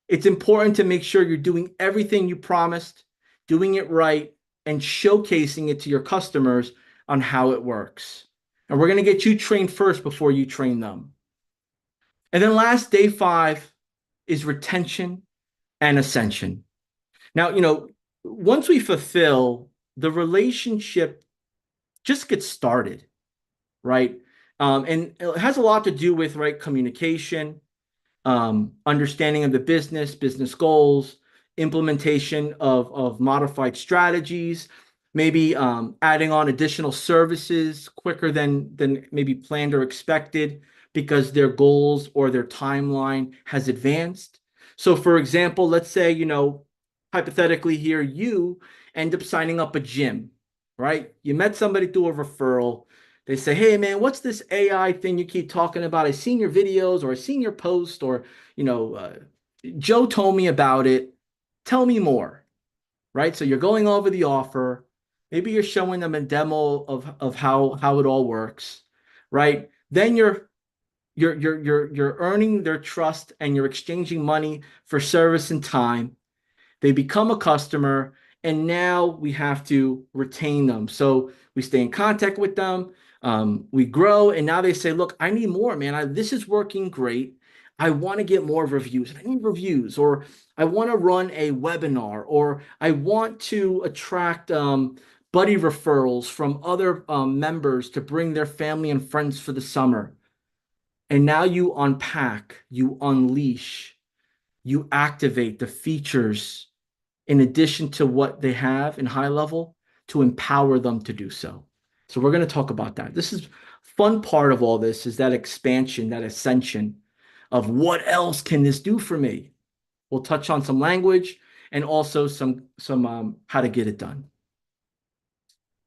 it's important to make sure you're doing everything you promised, doing it right, and showcasing it to your customers on how it works. And we're going to get you trained first before you train them. And then last, day 5 is retention and ascension. Now, once we fulfill, the relationship just gets started, right? And it has a lot to do with, right, communication, understanding of the business goals, implementation of modified strategies, maybe adding on additional services quicker than maybe planned or expected because their goals or their timeline has advanced. So for example, let's say, hypothetically here, you end up signing up a gym, right? You met somebody through a referral. They say, hey, man, what's this AI thing you keep talking about? I've seen your videos or I've seen your post or, Joe told me about it. Tell me more, right? So you're going over the offer. Maybe you're showing them a demo of how it all works, right? Then you're earning their trust and you're exchanging money for service and time. They become a customer, and now we have to retain them. So we stay in contact with them, we grow, and now they say, look, I need more, man. This is working great. I want to get more reviews. I need reviews, or I want to run a webinar, or I want to attract buddy referrals from other members to bring their family and friends for the summer. And now you unpack, you unleash, you activate the features in addition to what they have in high level to empower them to do so. So we're going to talk about that. This is fun part of all this is that expansion, that ascension of what else can this do for me? We'll touch on some language and also some how to get it done.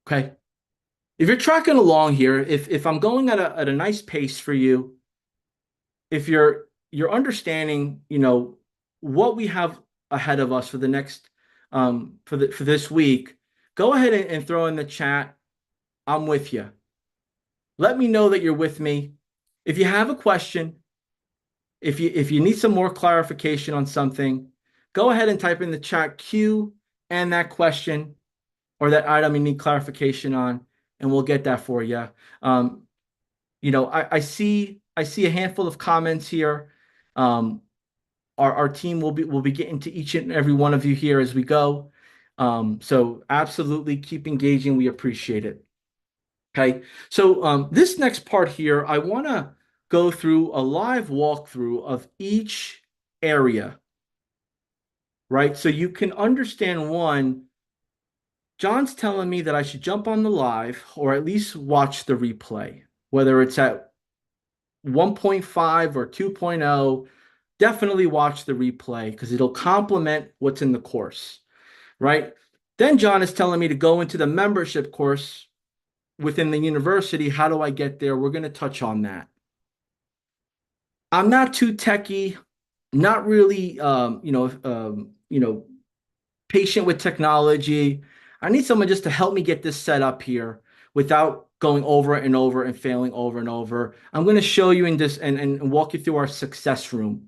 Okay. If you're tracking along here, if I'm going at a nice pace for you, if you're understanding, what we have ahead of us for the next for this week, go ahead and throw in the chat, I'm with you. Let me know that you're with me. If you have a question, if you need some more clarification on something, go ahead and type in the chat Q and that question or that item you need clarification on, and we'll get that for you. I see a handful of comments here. Our team will be getting to each and every one of you here as we go. So absolutely keep engaging. We appreciate it. Okay. So this next part here, I want to go through a live walkthrough of each area, right? So you can understand John's telling me that I should jump on the live or at least watch the replay, whether it's at 1.5 or 2.0. Definitely watch the replay because it'll complement what's in the course, right? Then John is telling me to go into the membership course within the university. How do I get there? We're going to touch on that. I'm not too techy, not really, patient with technology. I need someone just to help me get this set up here without going over and over and failing over and over. I'm going to show you in this and walk you through our success room.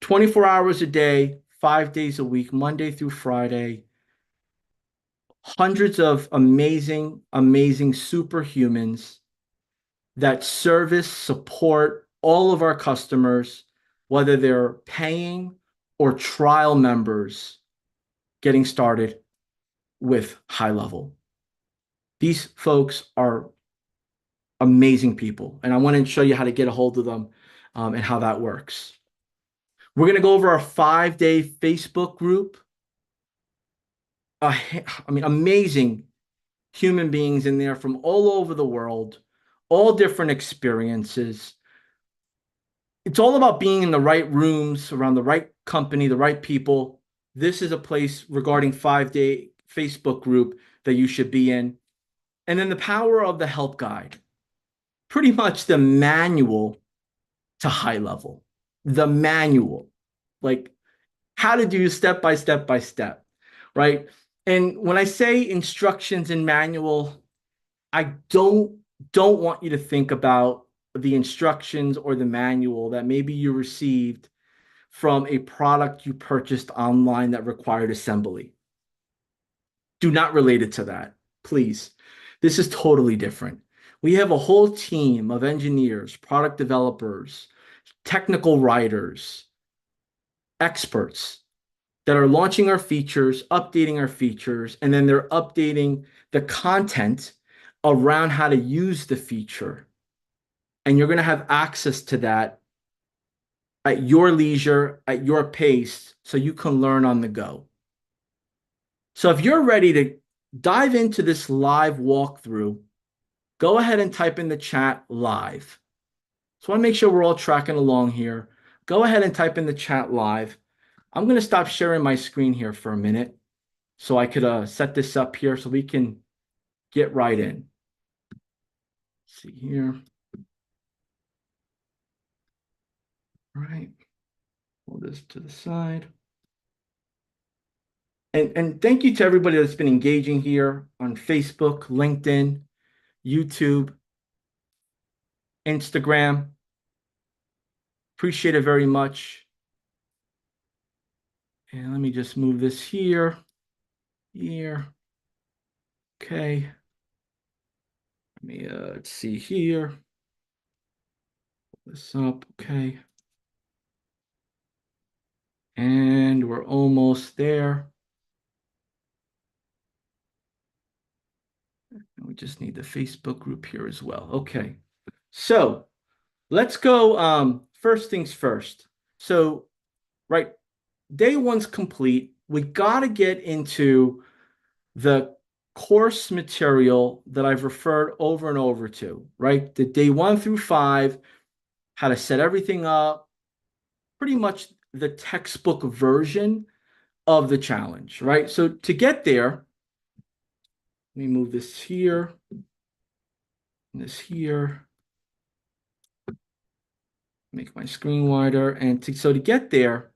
24 hours a day, 5 days a week, Monday through Friday. Hundreds of amazing, amazing superhumans that service, support all of our customers, whether they're paying or trial members getting started with High Level. These folks are amazing people, and I want to show you how to get a hold of them and how that works. We're going to go over our 5-day Facebook group. Amazing human beings in there from all over the world, all different experiences. It's all about being in the right rooms, around the right company, the right people. This is a place regarding 5-day Facebook group that you should be in. And then the power of the help guide, pretty much the manual to High Level, the manual, like how to do step by step by step, right? And when I say instructions and manual, I don't want you to think about the instructions or the manual that maybe you received from a product you purchased online that required assembly. Do not relate it to that, please. This is totally different. We have a whole team of engineers, product developers, technical writers, experts that are launching our features, updating our features, and then they're updating the content around how to use the feature. And you're going to have access to that at your leisure, at your pace, so you can learn on the go. So if you're ready to dive into this live walkthrough, go ahead and type in the chat live. So I want to make sure we're all tracking along here. Go ahead and type in the chat live. I'm going to stop sharing my screen here for a minute so I could set this up here so we can get right in. Let's see here. All right. Pull this to the side. And thank you to everybody that's been engaging here on Facebook, LinkedIn, YouTube, Instagram. Appreciate it very much. And let me just move this here. Okay. Let me let's see here. Pull this up. Okay. And we're almost there. And we just need the Facebook group here as well. Okay. So let's go first things first. So, right, day one's complete. We got to get into the course material that I've referred over and over to, right? The day 1 through 5, how to set everything up, pretty much the textbook version of the challenge, right? So to get there, let me move this here, and this here, make my screen wider. And so to get there,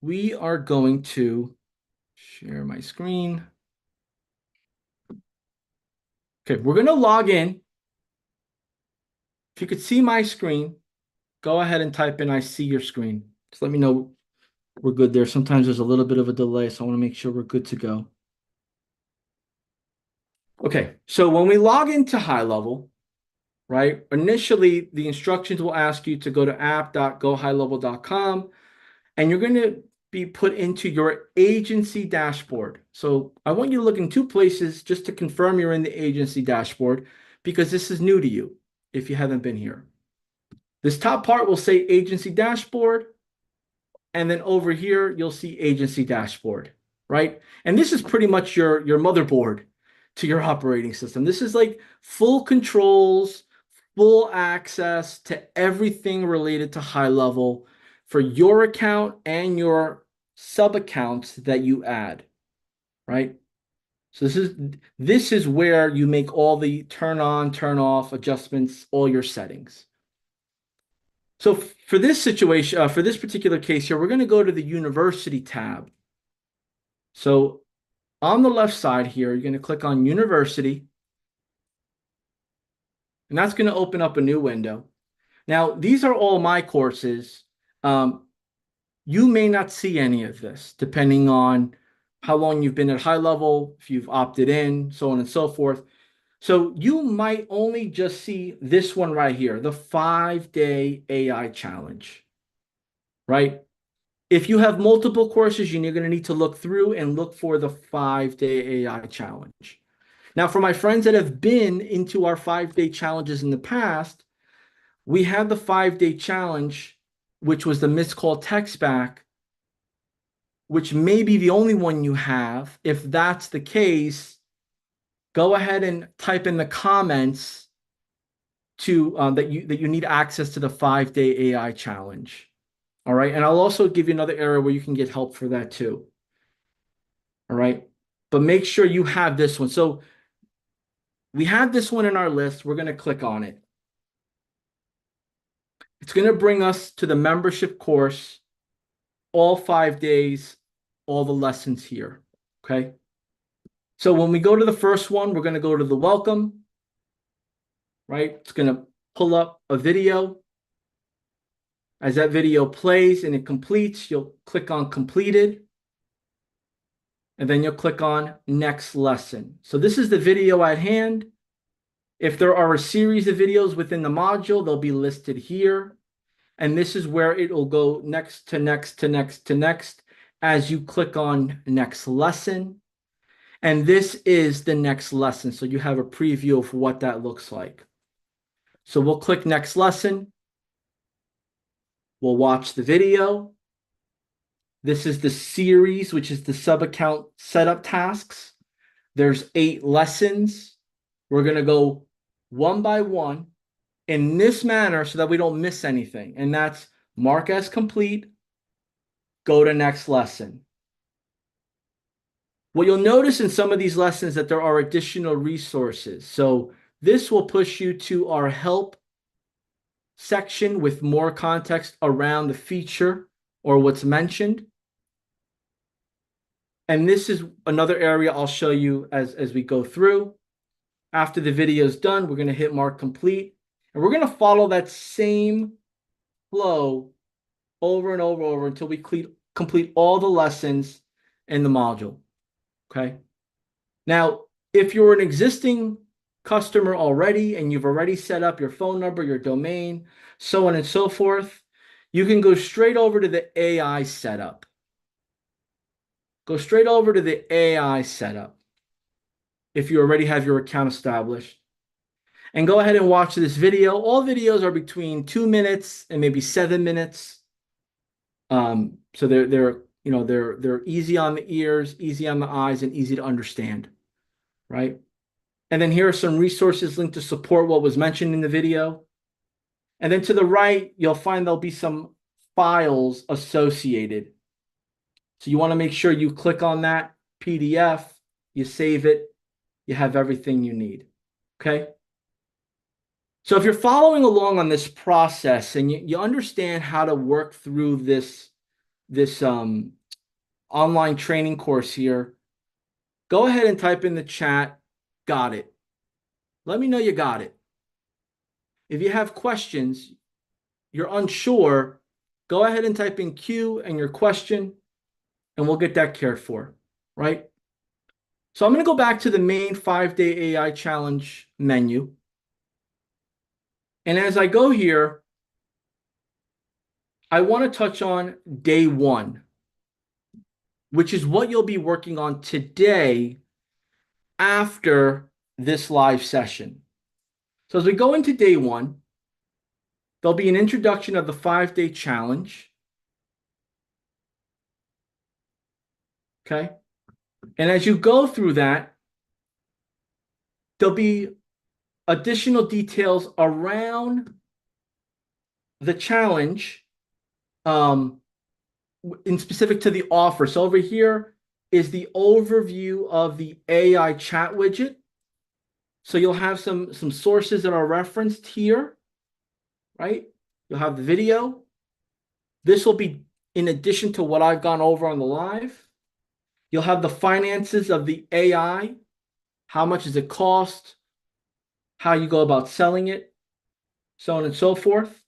we are going to share my screen. Okay, we're going to log in. If you could see my screen, go ahead and type in, I see your screen. Just let me know we're good there. Sometimes there's a little bit of a delay, so I want to make sure we're good to go. Okay, so when we log into High Level, right, initially the instructions will ask you to go to app.gohighlevel.com, and you're going to be put into your agency dashboard. So I want you to look in 2 places just to confirm you're in the agency dashboard, because this is new to you if you haven't been here. This top part will say agency dashboard. And then over here, you'll see agency dashboard, right? And this is pretty much your motherboard to your operating system. This is like full controls, full access to everything related to high level for your account and your sub accounts that you add, right? So this is where you make all the turn on, turn off adjustments, all your settings. So for this situation, for this particular case here, we're going to go to the University tab. So on the left side here, you're going to click on University, and that's going to open up a new window. Now, these are all my courses. You may not see any of this, depending on how long you've been at high level, if you've opted in, so on and so forth. So you might only just see this one right here, the 5-day AI challenge, right? If you have multiple courses, you're going to need to look through and look for the 5-day AI challenge. Now, for my friends that have been into our 5-day challenges in the past, we had the 5-day challenge, which was the missed call text back, which may be the only one you have. If that's the case, go ahead and type in the comments to that you need access to the 5-day AI challenge. All right. And I'll also give you another area where you can get help for that too. All right. But make sure you have this one. So we have this one in our list. We're going to click on it. It's going to bring us to the membership course, all 5 days, all the lessons here. Okay. So when we go to the first one, we're going to go to the welcome, right? It's going to pull up a video. As that video plays and it completes, you'll click on completed. And then you'll click on next lesson. So this is the video at hand. If there are a series of videos within the module, they'll be listed here. And this is where it will go next to next to next to next as you click on next lesson. And this is the next lesson. So you have a preview of what that looks like. So we'll click next lesson. We'll watch the video. This is the series, which is the sub-account setup tasks. There's 8 lessons. We're going to go one by one in this manner so that we don't miss anything. And that's mark as complete, go to next lesson. What you'll notice in some of these lessons that there are additional resources. So this will push you to our help section with more context around the feature or what's mentioned. And this is another area I'll show you as we go through. After the video is done, we're going to hit mark complete. And we're going to follow that same flow over and over until we complete all the lessons in the module. Okay. Now, if you're an existing customer already and you've already set up your phone number, your domain, so on and so forth, you can go straight over to the AI setup. Go straight over to the AI setup if you already have your account established. And go ahead and watch this video. All videos are between 2 minutes and maybe 7 minutes. So they're easy on the ears, easy on the eyes, and easy to understand, right? And then here are some resources linked to support what was mentioned in the video. And then to the right, you'll find there'll be some files associated. So you want to make sure you click on that PDF, you save it, you have everything you need. Okay. So if you're following along on this process and you understand how to work through this online training course here, go ahead and type in the chat, got it. Let me know you got it. If you have questions, you're unsure, go ahead and type in Q and your question, and we'll get that cared for, right? So I'm going to go back to the main 5-day AI challenge menu. And as I go here, I want to touch on day 1, which is what you'll be working on today after this live session. So as we go into day 1, there'll be an introduction of the 5-day challenge. Okay. And as you go through that, there'll be additional details around the challenge in specific to the offer. So over here is the overview of the AI chat widget. So you'll have some sources that are referenced here, right? You'll have the video. This will be in addition to what I've gone over on the live. You'll have the finances of the AI. How much does it cost? How you go about selling it, so on and so forth,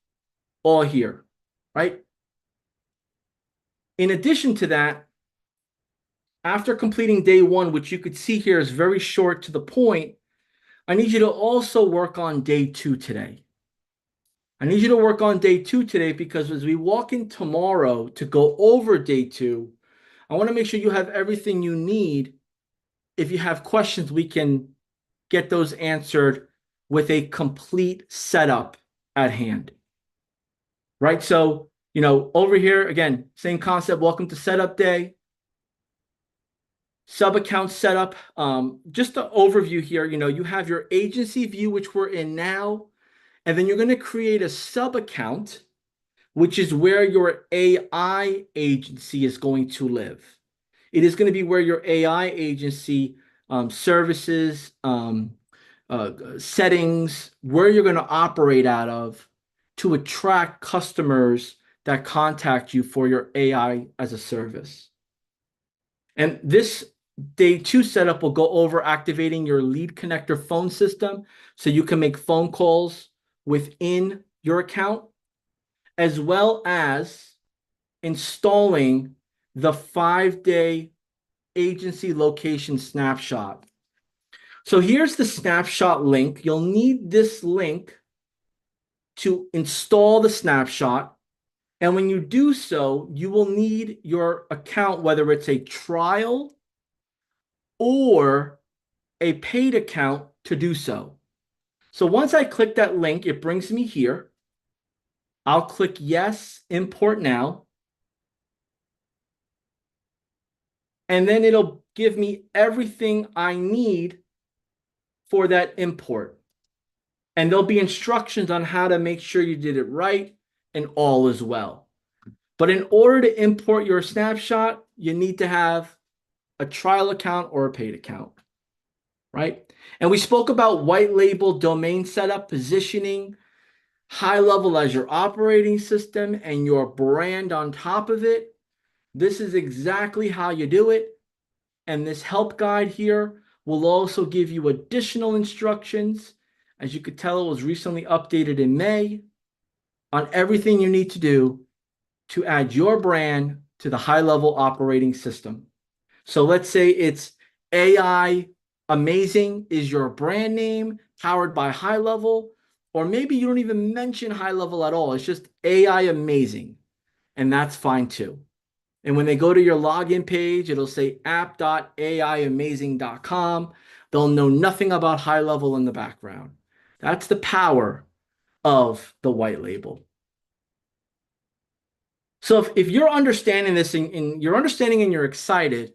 all here, right? In addition to that, after completing day one, which you could see here is very short to the point, I need you to also work on day two today. I need you to work on day two today because as we walk in tomorrow to go over day two, I want to make sure you have everything you need. If you have questions, we can get those answered with a complete setup at hand. Right? So, over here, again, same concept. Welcome to setup day. Sub account setup. Just the overview here, you have your agency view, which we're in now. And then you're going to create a sub account, which is where your AI agency is going to live. It is going to be where your AI agency services, settings, where you're going to operate out of to attract customers that contact you for your AI as a service. And this day two setup will go over activating your lead connector phone system so you can make phone calls within your account, as well as installing the 5-day agency location snapshot. So here's the snapshot link. You'll need this link to install the snapshot. And when you do so, you will need your account, whether it's a trial or a paid account, to do so. So once I click that link, it brings me here. I'll click yes, import now. And then it'll give me everything I need for that import. And there'll be instructions on how to make sure you did it right and all is well. But in order to import your snapshot, you need to have a trial account or a paid account, right? And we spoke about white label domain setup, positioning, high level as your operating system, and your brand on top of it. This is exactly how you do it. And this help guide here will also give you additional instructions. As you could tell, it was recently updated in May on everything you need to do to add your brand to the high-level operating system. So let's say it's AI Amazing is your brand name, powered by High Level, or maybe you don't even mention High Level at all. It's just AI Amazing, and that's fine too. And when they go to your login page, it'll say app.aiamazing.com. They'll know nothing about High Level in the background. That's the power of the white label. So if you're understanding this and you're understanding and you're excited,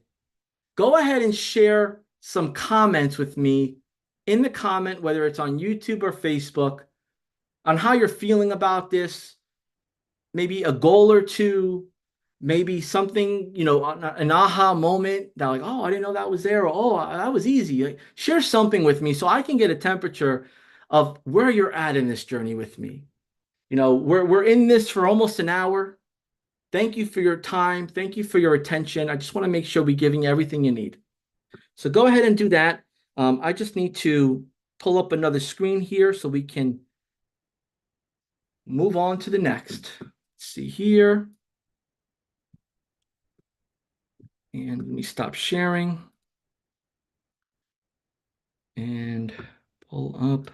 go ahead and share some comments with me in the comment, whether it's on YouTube or Facebook, on how you're feeling about this, maybe a goal or two, maybe something, an aha moment that like, oh, I didn't know that was there. Or, oh, that was easy. Like, share something with me so I can get a temperature of where you're at in this journey with me. We're in this for almost an hour. Thank you for your time. Thank you for your attention. I just want to make sure we're giving you everything you need. So go ahead and do that. I just need to pull up another screen here so we can move on to the next. Let's see here. And let me stop sharing and pull up.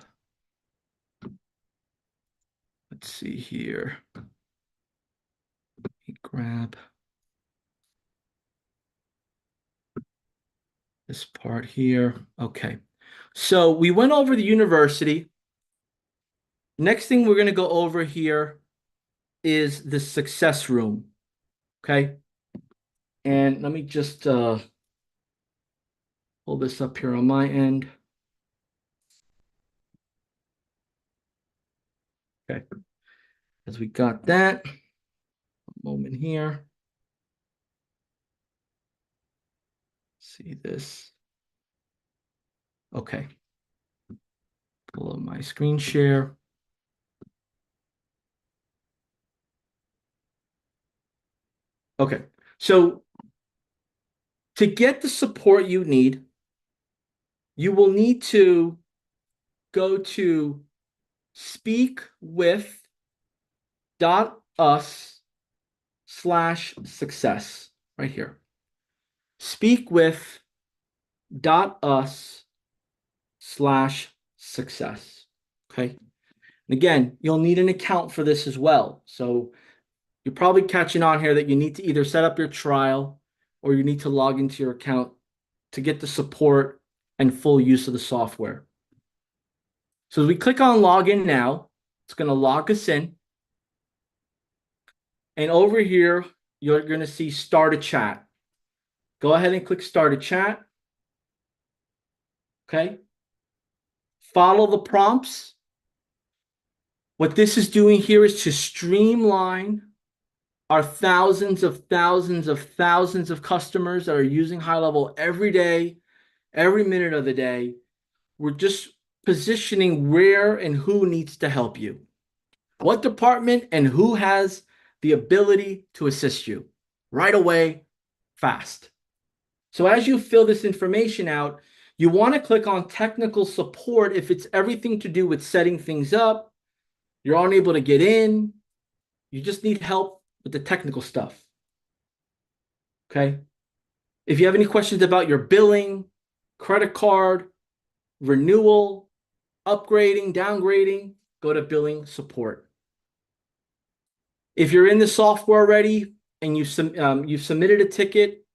Let's see here. Let me grab this part here. Okay. So we went over the university. Next thing we're going to go over here is the success room. Okay. And let me just pull this up here on my end. Okay, as we got that, a moment here. See this. Okay. Pull up my screen share. Okay, so to get the support you need, you will need to go to speakwith.us/success right here. Speakwith.us/success. Okay. And again, you'll need an account for this as well. So you're probably catching on here that you need to either set up your trial or you need to log into your account to get the support and full use of the software. So as we click on login now, it's going to log us in. And over here, you're going to see start a chat. Go ahead and click start a chat. Okay. Follow the prompts. What this is doing here is to streamline our thousands of customers that are using High Level every day, every minute of the day. We're just positioning where and who needs to help you, what department and who has the ability to assist you right away, fast. So as you fill this information out, you want to click on technical support if it's everything to do with setting things up, you're unable to get in, you just need help with the technical stuff. Okay. If you have any questions about your billing, credit card, renewal, upgrading, downgrading, go to billing support. If you're in the software already and you've submitted a ticket,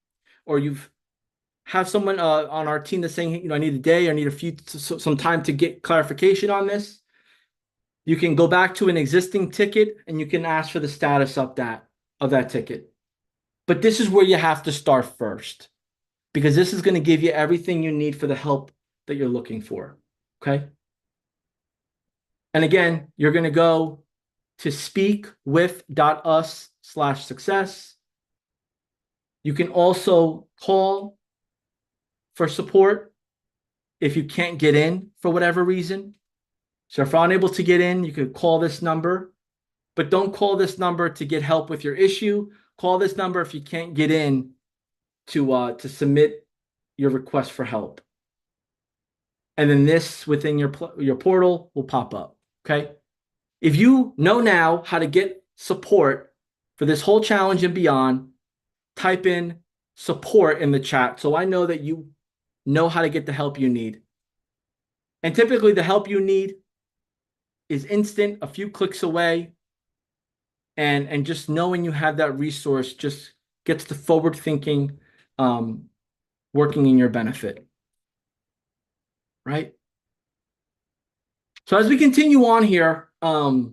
or you've have someone on our team that's saying, I need a day, I need some time to get clarification on this, you can go back to an existing ticket and you can ask for the status of that ticket. But this is where you have to start first, because this is going to give you everything you need for the help that you're looking for. Okay. And again, you're going to go to speakwith.us/success. You can also call for support if you can't get in for whatever reason. So if you're unable to get in, you could call this number, but don't call this number to get help with your issue. Call this number if you can't get in to submit your request for help. And then this within your portal will pop up. Okay. If you know now how to get support for this whole challenge and beyond, type in support in the chat so I know that you know how to get the help you need. And typically the help you need is instant, a few clicks away. And just knowing you have that resource just gets the forward thinking working in your benefit. Right? So as we continue on here, we're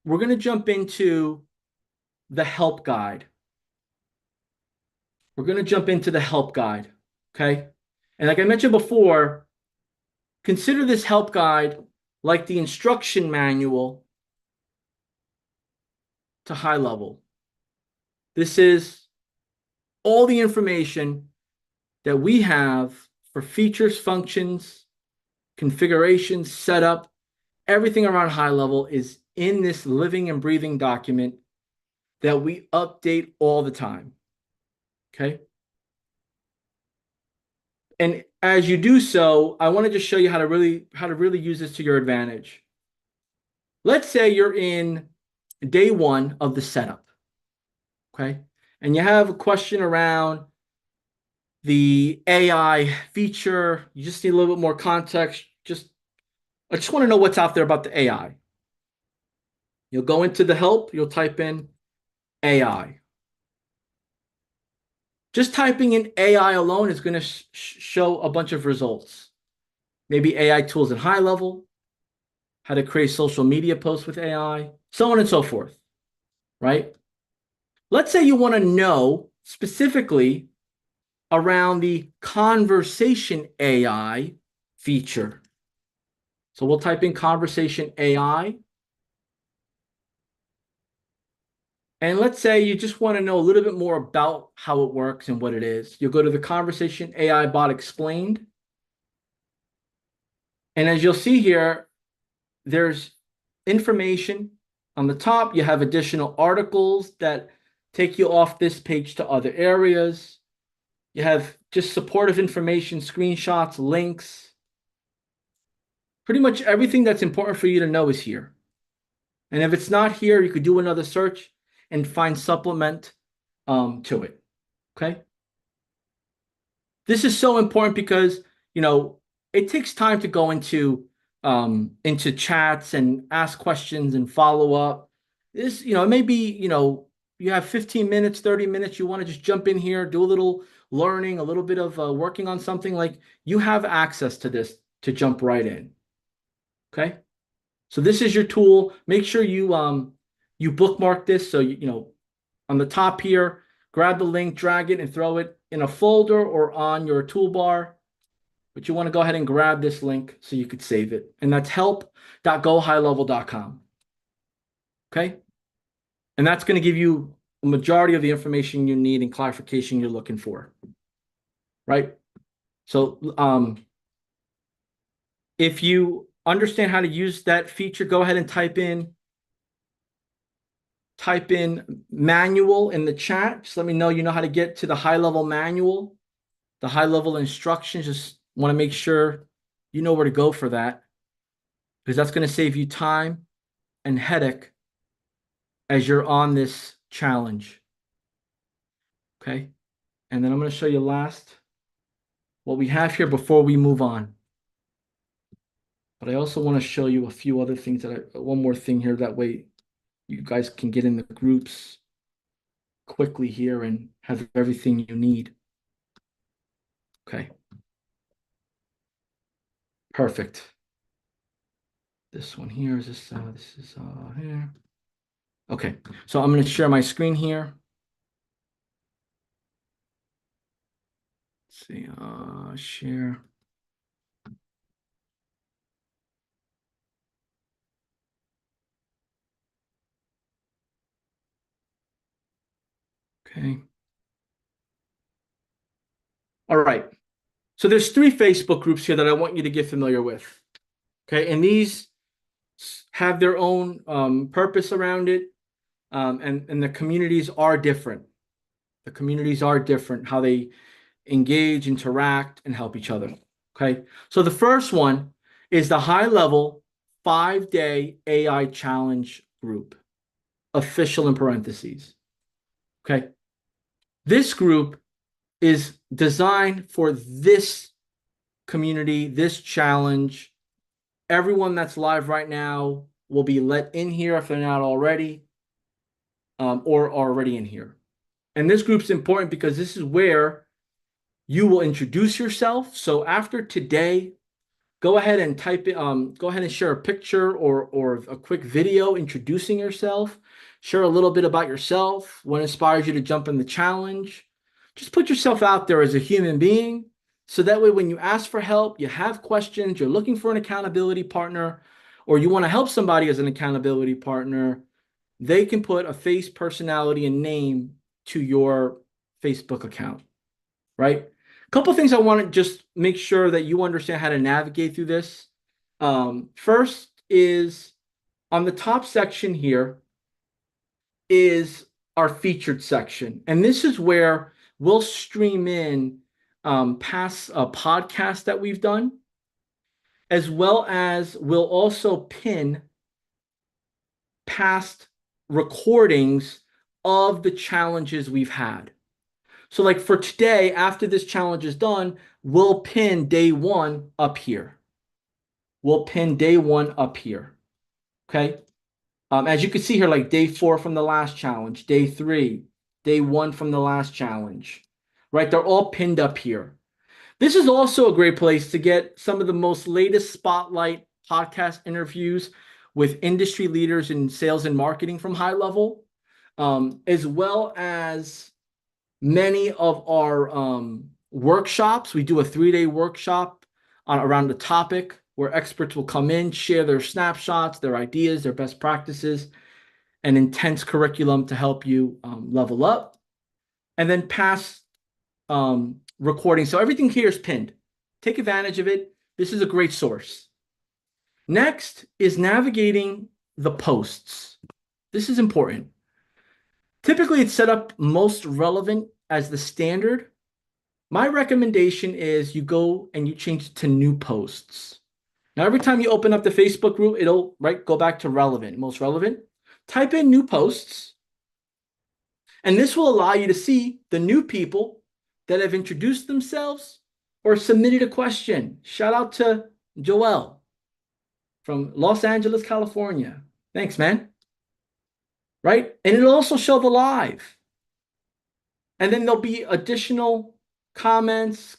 going to jump into the help guide. We're going to jump into the help guide. Okay. And like I mentioned before, consider this help guide like the instruction manual to High Level. This is all the information that we have for features, functions, configurations, setup, everything around High Level is in this living and breathing document that we update all the time. Okay. And as you do so, I want to just show you how to really use this to your advantage. Let's say you're in day one of the setup. Okay. And you have a question around the AI feature. You just need a little bit more context. I just want to know what's out there about the AI. You'll go into the help, you'll type in AI. Just typing in AI alone is going to show a bunch of results. Maybe AI tools at High Level, how to create social media posts with AI, so on and so forth, right? Let's say you want to know specifically around the conversation AI feature. So we'll type in conversation AI. And let's say you just want to know a little bit more about how it works and what it is. You'll go to the Conversation AI Bot Explained. And as you'll see here, there's information on the top. You have additional articles that take you off this page to other areas. You have just supportive information, screenshots, links. Pretty much everything that's important for you to know is here. And if it's not here, you could do another search and find supplement to it. Okay. This is so important because, it takes time to go into chats and ask questions and follow up. This, it may be, you have 15 minutes, 30 minutes, you want to just jump in here, do a little learning, a little bit of working on something. Like, you have access to this to jump right in. Okay. So this is your tool. Make sure you bookmark this. So, on the top here, grab the link, drag it, and throw it in a folder or on your toolbar. But you want to go ahead and grab this link so you could save it. And that's help.gohighlevel.com. Okay? And that's going to give you a majority of the information you need and clarification you're looking for. Right? So if you understand how to use that feature, go ahead and type in manual in the chat. Just let me know you know how to get to the high-level manual, the high-level instructions. Just want to make sure you know where to go for that, because that's going to save you time and headache as you're on this challenge. Okay. And then I'm going to show you last what we have here before we move on. But I also want to show you a few other things one more thing here. That way you guys can get in the groups quickly here and have everything you need. Okay. Perfect. This one here is this is here. Okay. So I'm going to share my screen here. Let's see, share. Okay. All right. So there's 3 Facebook groups here that I want you to get familiar with. Okay. And these have their own purpose around it. And the communities are different. The communities are different, how they engage, interact, and help each other. Okay. So the first one is the high level 5-day AI challenge group, official in parentheses. Okay. This group is designed for this community, this challenge. Everyone that's live right now will be let in here if they're not already, or already in here. And this group's important because this is where you will introduce yourself. So after today, go ahead and type it, go ahead and share a picture or a quick video introducing yourself. Share a little bit about yourself, what inspires you to jump in the challenge. Just put yourself out there as a human being. So that way, when you ask for help, you have questions, you're looking for an accountability partner, or you want to help somebody as an accountability partner, they can put a face, personality, and name to your Facebook account, right? A couple things I want to just make sure that you understand how to navigate through this. First is on the top section here is our featured section. And this is where we'll stream in past podcasts that we've done, as well as we'll also pin past recordings of the challenges we've had. So like for today, after this challenge is done, we'll pin day 1 up here. We'll pin day 1 up here. Okay. As you can see here, like day 4 from the last challenge, day 3, day 1 from the last challenge, right? They're all pinned up here. This is also a great place to get some of the most latest spotlight podcast interviews with industry leaders in sales and marketing from High Level, as well as many of our workshops. We do a 3-day workshop around the topic where experts will come in, share their snapshots, their ideas, their best practices, an intense curriculum to help you level up, and then past recording. So everything here is pinned. Take advantage of it. This is a great source. Next is navigating the posts. This is important. Typically, it's set up most relevant as the standard. My recommendation is you go and you change it to new posts. Now, every time you open up the Facebook group, it'll go back to relevant, most relevant. Type in new posts, and this will allow you to see the new people that have introduced themselves or submitted a question. Shout out to Joel from Los Angeles, California. Thanks, man. Right? And it'll also show the live. And then there'll be additional comments,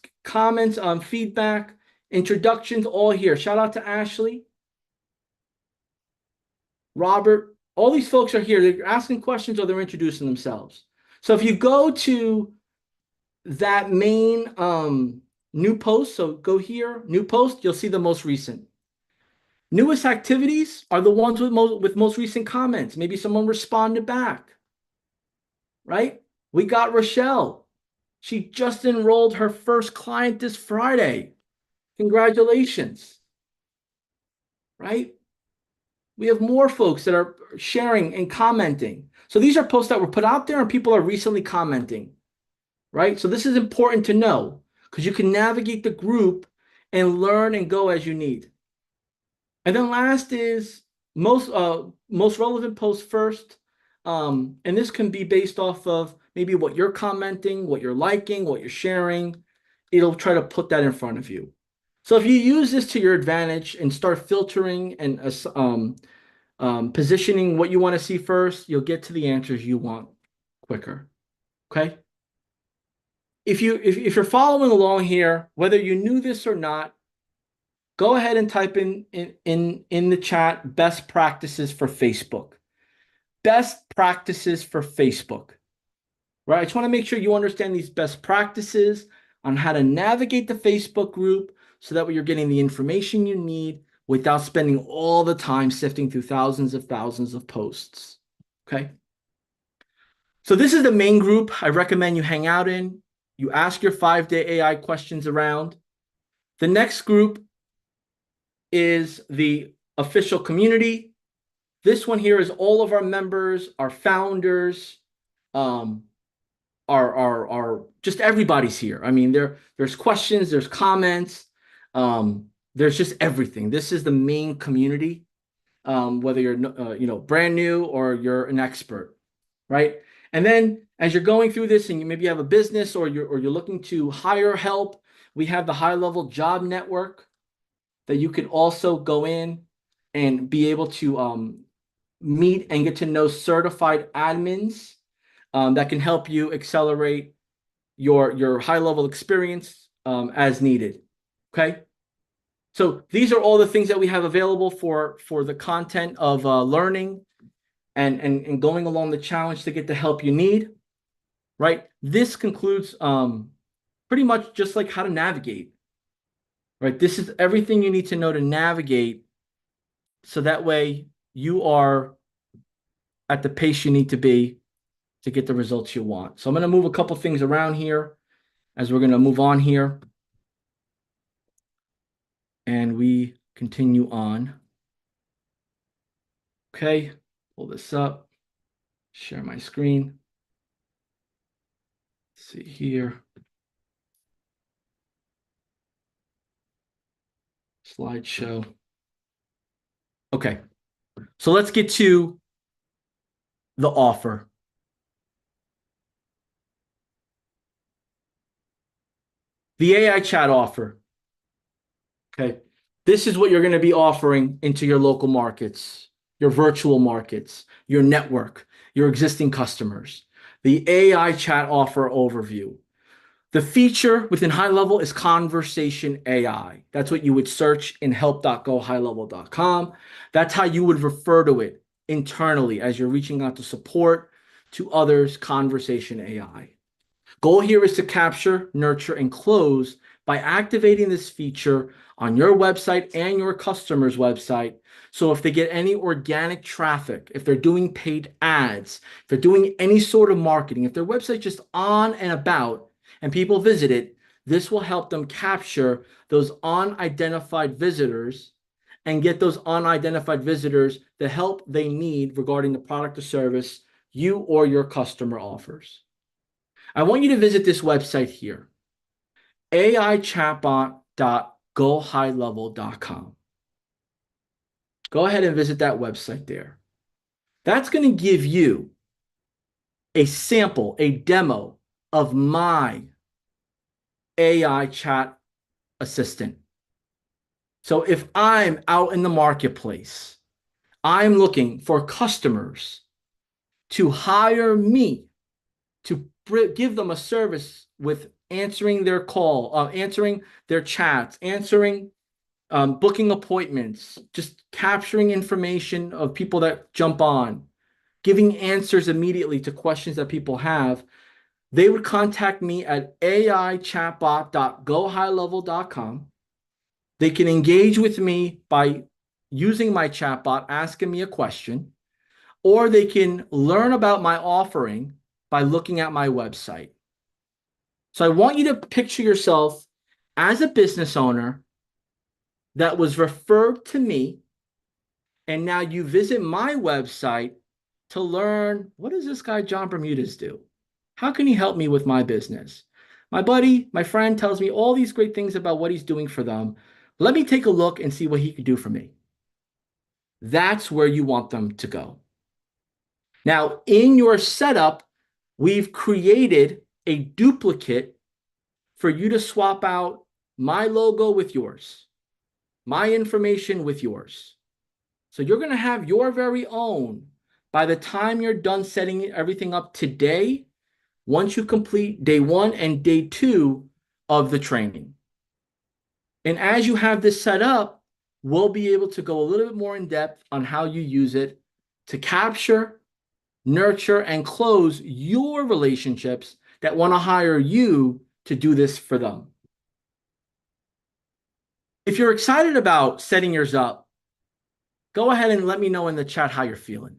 feedback, introductions, all here. Shout out to Ashley, Robert. All these folks are here. They're asking questions or they're introducing themselves. So if you go to that main new post, so go here, new post, you'll see the most recent. Newest activities are the ones with most recent comments. Maybe someone responded back, right? We got Rochelle. She just enrolled her first client this Friday. Congratulations, right? We have more folks that are sharing and commenting. So these are posts that were put out there and people are recently commenting, right? So this is important to know because you can navigate the group and learn and go as you need. And then last is most relevant posts first. And this can be based off of maybe what you're commenting, what you're liking, what you're sharing. It'll try to put that in front of you. So if you use this to your advantage and start filtering and positioning what you want to see first, you'll get to the answers you want quicker. Okay. If you're following along here, whether you knew this or not, go ahead and type in the chat best practices for Facebook. Best practices for Facebook. Right? I just want to make sure you understand these best practices on how to navigate the Facebook group so that way you're getting the information you need without spending all the time sifting through thousands of posts. Okay? So this is the main group I recommend you hang out in. You ask your 5-day AI questions around. The next group is the official community. This one here is all of our members, our founders, our just everybody's here. I mean, there's questions, there's comments, there's just everything. This is the main community, whether you're brand new or you're an expert, right? And then as you're going through this and you maybe have a business or you're looking to hire help, we have the high-level job network that you can also go in and be able to meet and get to know certified admins that can help you accelerate your high-level experience as needed. Okay. So these are all the things that we have available for the content of learning and going along the challenge to get the help you need. Right. This concludes pretty much just like how to navigate. Right. This is everything you need to know to navigate. So that way you are at the pace you need to be to get the results you want. So I'm going to move a couple things around here as we're going to move on here. And we continue on. Okay, pull this up, share my screen. Let's see here. Slideshow. Okay, so let's get to the offer. The AI chat offer. Okay, this is what you're going to be offering into your local markets, your virtual markets, your network, your existing customers. The AI chat offer overview. The feature within high level is conversation AI. That's what you would search in help.gohighlevel.com. That's how you would refer to it internally as you're reaching out to support to others, conversation AI. Goal here is to capture, nurture, and close by activating this feature on your website and your customer's website. So if they get any organic traffic, if they're doing paid ads, if they're doing any sort of marketing, if their website's just on and about and people visit it, this will help them capture those unidentified visitors and get those unidentified visitors the help they need regarding the product or service you or your customer offers. I want you to visit this website here, aichatbot.gohighlevel.com. Go ahead and visit that website there. That's going to give you a sample, a demo of my AI chat assistant. So if I'm out in the marketplace, I'm looking for customers to hire me to give them a service with answering their call, answering their chats, booking appointments, just capturing information of people that jump on, giving answers immediately to questions that people have. They would contact me at aichatbot.gohighlevel.com. They can engage with me by using my chatbot, asking me a question, or they can learn about my offering by looking at my website. So I want you to picture yourself as a business owner that was referred to me, and now you visit my website to learn, what does this guy John Bermudez do? How can he help me with my business? My buddy, my friend tells me all these great things about what he's doing for them. Let me take a look and see what he could do for me. That's where you want them to go. Now, in your setup, we've created a duplicate for you to swap out my logo with yours, my information with yours. So you're going to have your very own by the time you're done setting everything up today, once you complete day 1 and day 2 of the training. And as you have this set up, we'll be able to go a little bit more in depth on how you use it to capture, nurture, and close your relationships that want to hire you to do this for them. If you're excited about setting yours up, go ahead and let me know in the chat how you're feeling.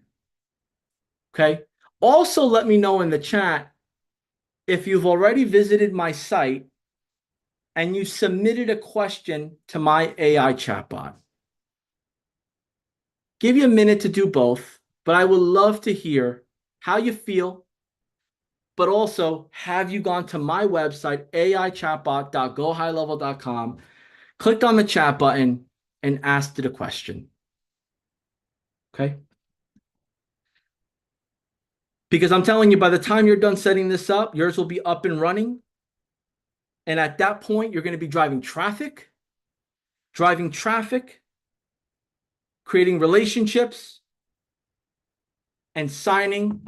Okay? Also, let me know in the chat if you've already visited my site and you submitted a question to my AI chatbot. Give you a minute to do both, but I would love to hear how you feel, but also have you gone to my website, aichatbot.gohighlevel.com, clicked on the chat button, and asked it a question. Okay? Because I'm telling you, by the time you're done setting this up, yours will be up and running. And at that point, you're going to be driving traffic, creating relationships, and signing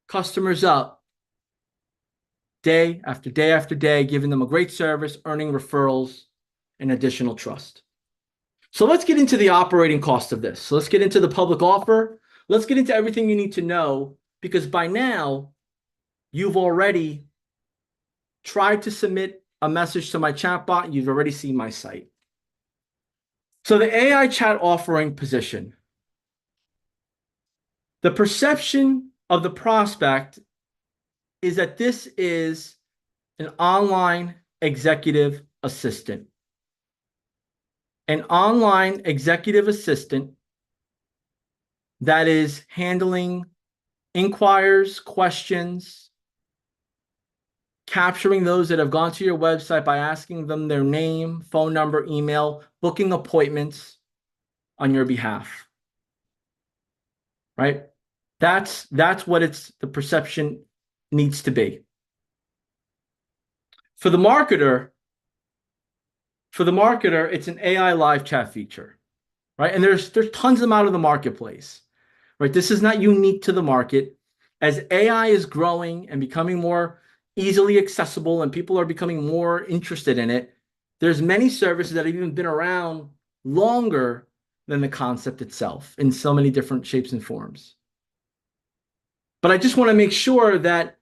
customers up day after day after day, giving them a great service, earning referrals, and additional trust. So let's get into the operating cost of this. So let's get into the public offer. Let's get into everything you need to know, because by now, you've already tried to submit a message to my chatbot. You've already seen my site. So the AI chat offering position. The perception of the prospect is that this is an online executive assistant. An online executive assistant that is handling inquiries, questions, capturing those that have gone to your website by asking them their name, phone number, email, booking appointments on your behalf. Right? That's what the perception needs to be. For the marketer, it's an AI live chat feature, right? And there's tons of them out of the marketplace, right? This is not unique to the market. As AI is growing and becoming more easily accessible and people are becoming more interested in it, there's many services that have even been around longer than the concept itself in so many different shapes and forms. But I just want to make sure that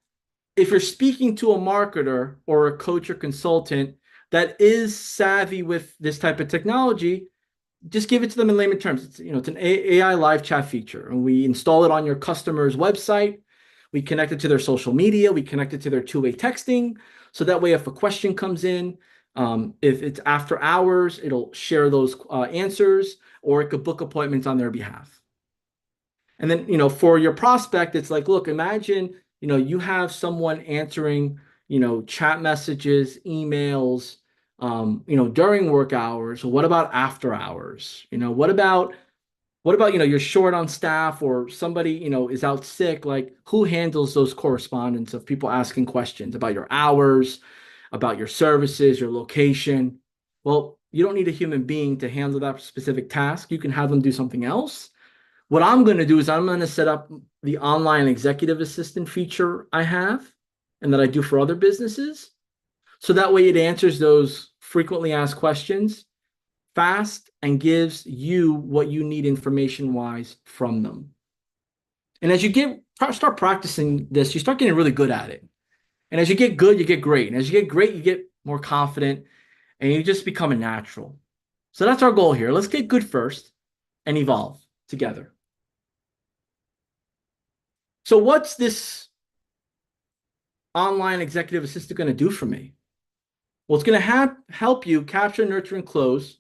if you're speaking to a marketer or a coach or consultant that is savvy with this type of technology, just give it to them in layman terms. It's an AI live chat feature, and we install it on your customer's website. We connect it to their social media. We connect it to their two-way texting. So that way, if a question comes in, if it's after hours, it'll share those answers, or it could book appointments on their behalf. And then, for your prospect, it's like, look, imagine, you have someone answering, chat messages, emails, during work hours. What about after hours? What about, you're short on staff or somebody, is out sick? Like, who handles those correspondence of people asking questions about your hours, about your services, your location? Well, you don't need a human being to handle that specific task. You can have them do something else. What I'm going to do is I'm going to set up the online executive assistant feature I have and that I do for other businesses. So that way it answers those frequently asked questions fast and gives you what you need information wise from them. And as you start practicing this, you start getting really good at it. And as you get good, you get great. And as you get great, you get more confident and you just become a natural. So that's our goal here. Let's get good first and evolve together. So what's this online executive assistant going to do for me? Well, it's going to help you capture, nurture, and close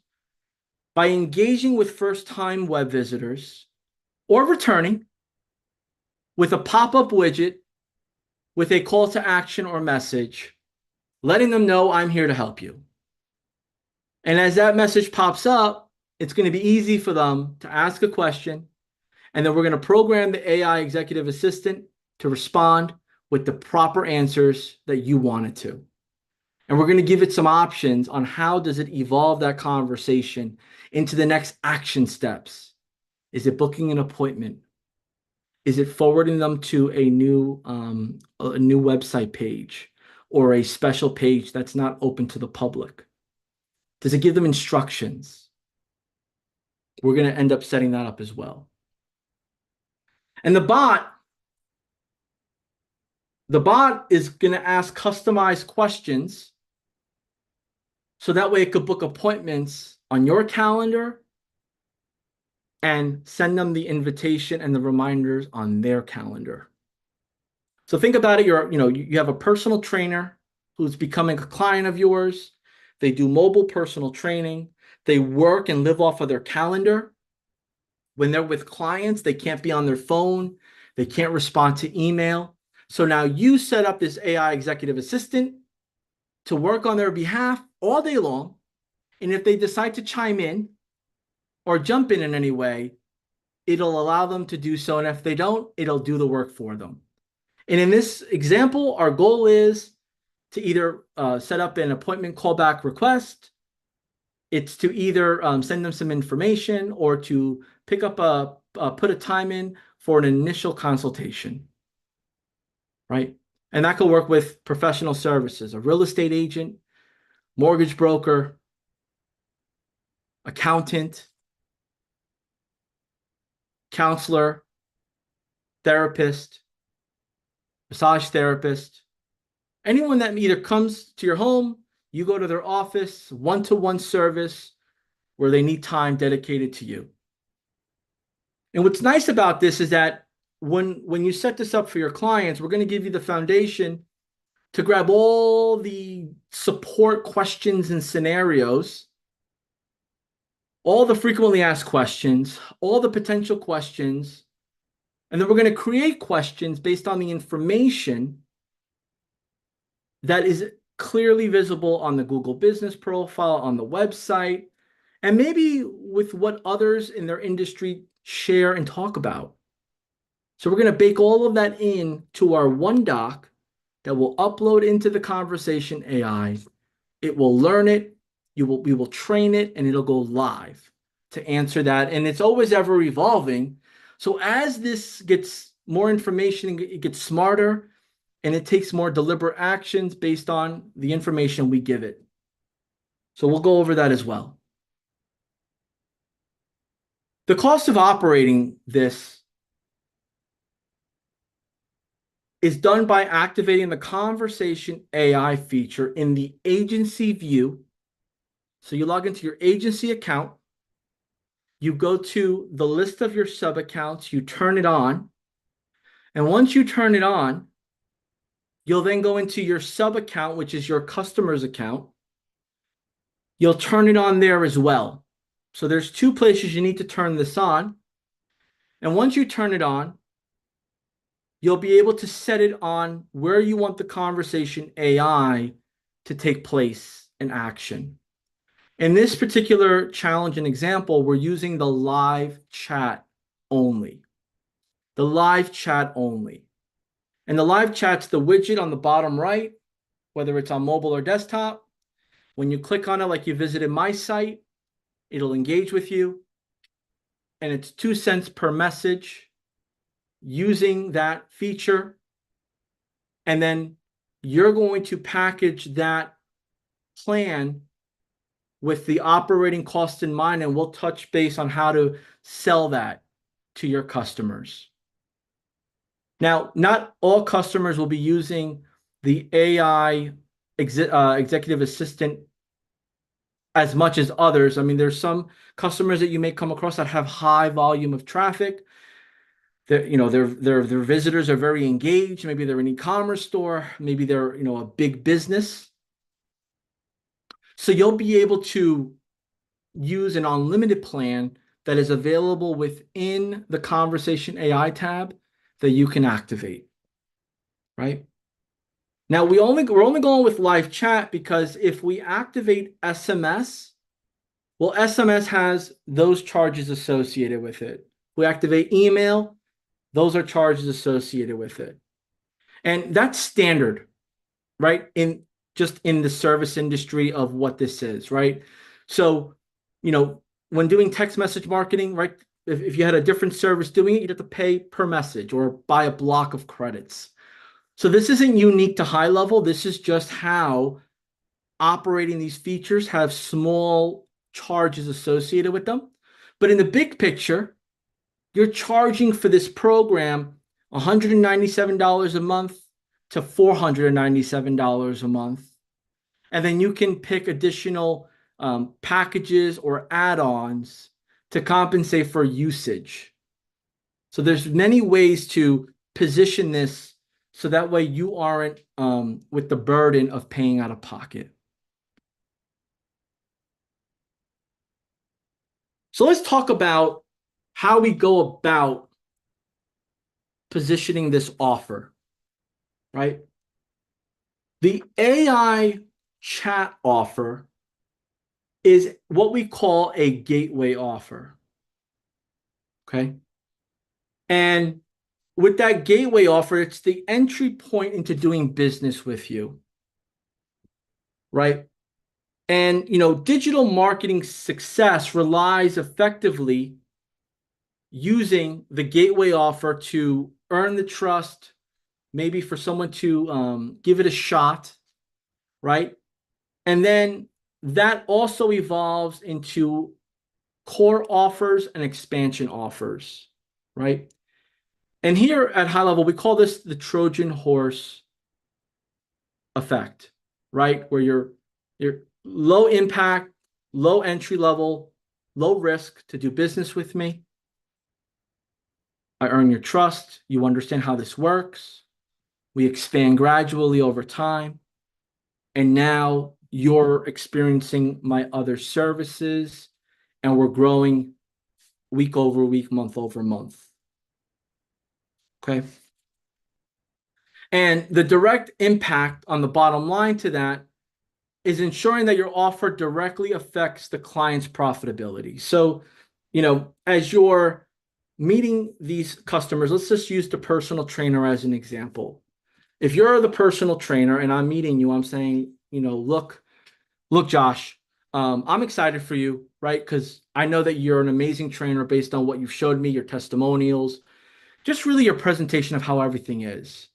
by engaging with first-time web visitors or returning with a pop-up widget with a call to action or message, letting them know I'm here to help you. And as that message pops up, it's going to be easy for them to ask a question, and then we're going to program the AI executive assistant to respond with the proper answers that you want it to. And we're going to give it some options on how does it evolve that conversation into the next action steps. Is it booking an appointment? Is it forwarding them to a new website page or a special page that's not open to the public? Does it give them instructions? We're going to end up setting that up as well. And the bot is going to ask customized questions so that way it could book appointments on your calendar and send them the invitation and the reminders on their calendar. So think about it. You have a personal trainer who's becoming a client of yours. They do mobile personal training. They work and live off of their calendar. When they're with clients, they can't be on their phone. They can't respond to email. So now you set up this AI executive assistant to work on their behalf all day long. And if they decide to chime in or jump in any way, it'll allow them to do so. And if they don't, it'll do the work for them. And in this example, our goal is to either set up an appointment callback request. It's to either send them some information or to put a time in for an initial consultation, right? And that could work with professional services, a real estate agent, mortgage broker, accountant, counselor, therapist, massage therapist, anyone that either comes to your home, you go to their office, one-to-one service where they need time dedicated to you. And what's nice about this is that when you set this up for your clients, we're going to give you the foundation to grab all the support questions and scenarios, all the frequently asked questions, all the potential questions, and then we're going to create questions based on the information that is clearly visible on the Google business profile, on the website, and maybe with what others in their industry share and talk about. So we're going to bake all of that in to our one doc that will upload into the conversation AI. It will learn it, we will train it, and it'll go live to answer that. And it's always ever evolving. So as this gets more information, it gets smarter, and it takes more deliberate actions based on the information we give it. So we'll go over that as well. The cost of operating this is done by activating the conversation AI feature in the agency view. So you log into your agency account, you go to the list of your sub accounts, you turn it on. And once you turn it on, you'll then go into your sub account, which is your customer's account. You'll turn it on there as well. So there's two places you need to turn this on. And once you turn it on, you'll be able to set it on where you want the conversation AI to take place in action. In this particular challenge and example, we're using the live chat only. The live chat only. And the live chat's the widget on the bottom right, whether it's on mobile or desktop. When you click on it, like you visited my site, it'll engage with you. And it's 2 cents per message using that feature. And then you're going to package that plan with the operating cost in mind, and we'll touch base on how to sell that to your customers. Now, not all customers will be using the AI executive assistant as much as others. I mean, there's some customers that you may come across that have high volume of traffic. Their visitors are very engaged. Maybe they're an e-commerce store. Maybe they're a big business. So you'll be able to use an unlimited plan that is available within the Conversation AI tab that you can activate, right? Now we're only going with live chat because if we activate SMS, well, SMS has those charges associated with it. We activate email, those are charges associated with it. And that's standard, right? In the service industry of what this is, right? So, when doing text message marketing, right? If you had a different service doing it, you'd have to pay per message or buy a block of credits. So this isn't unique to High Level. This is just how operating these features have small charges associated with them. But in the big picture, you're charging for this program $197 a month to $497 a month. And then you can pick additional packages or add-ons to compensate for usage. So there's many ways to position this so that way you aren't with the burden of paying out of pocket. So let's talk about how we go about positioning this offer, right? The AI chat offer is what we call a gateway offer, okay? And with that gateway offer, it's the entry point into doing business with you, right? And, digital marketing success relies effectively using the gateway offer to earn the trust, maybe for someone to give it a shot, right? And then that also evolves into core offers and expansion offers, right? And here at High Level, we call this the Trojan horse effect, right? Where you're low impact, low entry level, low risk to do business with me. I earn your trust. You understand how this works. We expand gradually over time. And now you're experiencing my other services, and we're growing week over week, month over month. Okay. And the direct impact on the bottom line to that is ensuring that your offer directly affects the client's profitability. So, as you're meeting these customers, let's just use the personal trainer as an example. If you're the personal trainer and I'm meeting you, I'm saying, look, Josh, I'm excited for you, right? Because I know that you're an amazing trainer based on what you've showed me, your testimonials, just really your presentation of how everything is.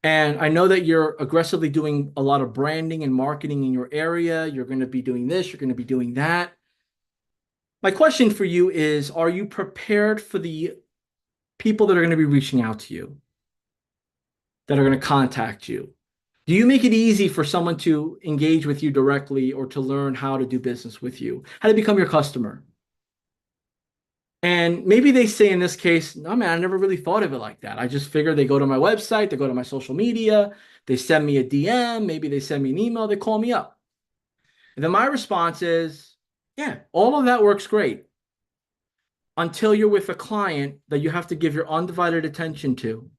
And I know that you're aggressively doing a lot of branding and marketing in your area. You're going to be doing this, you're going to be doing that. My question for you is, are you prepared for the people that are going to be reaching out to you? that are going to contact you? Do you make it easy for someone to engage with you directly or to learn how to do business with you, how to become your customer? And maybe they say in this case, no, man, I never really thought of it like that. I just figured they go to my website, they go to my social media, they send me a DM, maybe they send me an email, they call me up. And then my response is, yeah, all of that works great until you're with a client that you have to give your undivided attention to.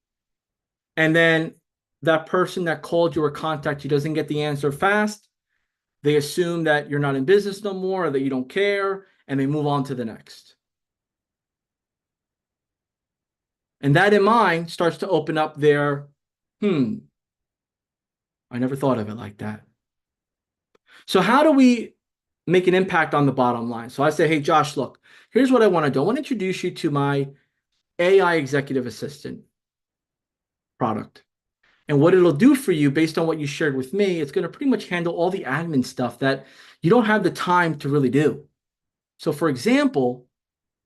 And then that person that called you or contacted you doesn't get the answer fast. They assume that you're not in business no more or that you don't care, and they move on to the next. And that in mind starts to open up their, I never thought of it like that. So how do we make an impact on the bottom line? So I say, hey, Josh, look, here's what I want to do. I want to introduce you to my AI executive assistant product. And what it'll do for you based on what you shared with me, it's going to pretty much handle all the admin stuff that you don't have the time to really do. So for example,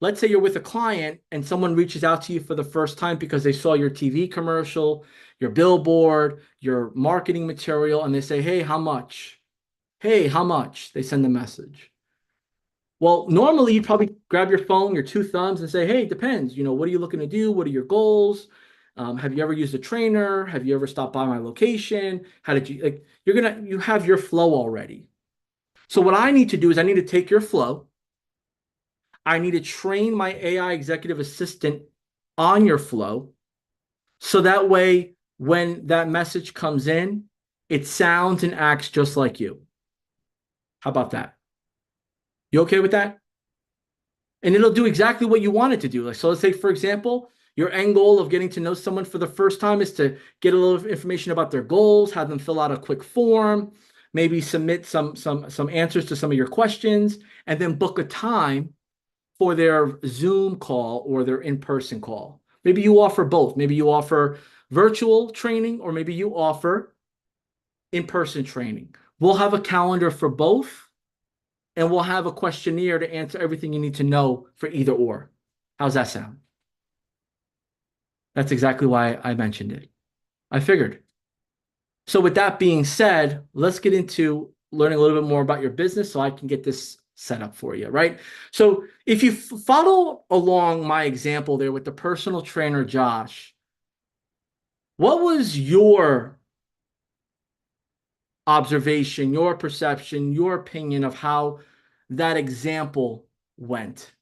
let's say you're with a client and someone reaches out to you for the first time because they saw your TV commercial, your billboard, your marketing material, and they say, hey, how much? Hey, how much? They send a message. Well, normally you'd probably grab your phone, your two thumbs, and say, hey, it depends. What are you looking to do? What are your goals? Have you ever used a trainer? Have you ever stopped by my location? How did you like? You have your flow already. So what I need to do is I need to take your flow. I need to train my AI executive assistant on your flow. So that way, when that message comes in, it sounds and acts just like you. How about that? You okay with that? And it'll do exactly what you want it to do. So let's say, for example, your end goal of getting to know someone for the first time is to get a little information about their goals, have them fill out a quick form, maybe submit some answers to some of your questions, and then book a time for their Zoom call or their in-person call. Maybe you offer both. Maybe you offer virtual training, or maybe you offer in-person training. We'll have a calendar for both, and we'll have a questionnaire to answer everything you need to know for either or. How's that sound? That's exactly why I mentioned it. I figured. So with that being said, let's get into learning a little bit more about your business so I can get this set up for you, right? So if you follow along my example there with the personal trainer, Josh, what was your observation, your perception, your opinion of how that example went?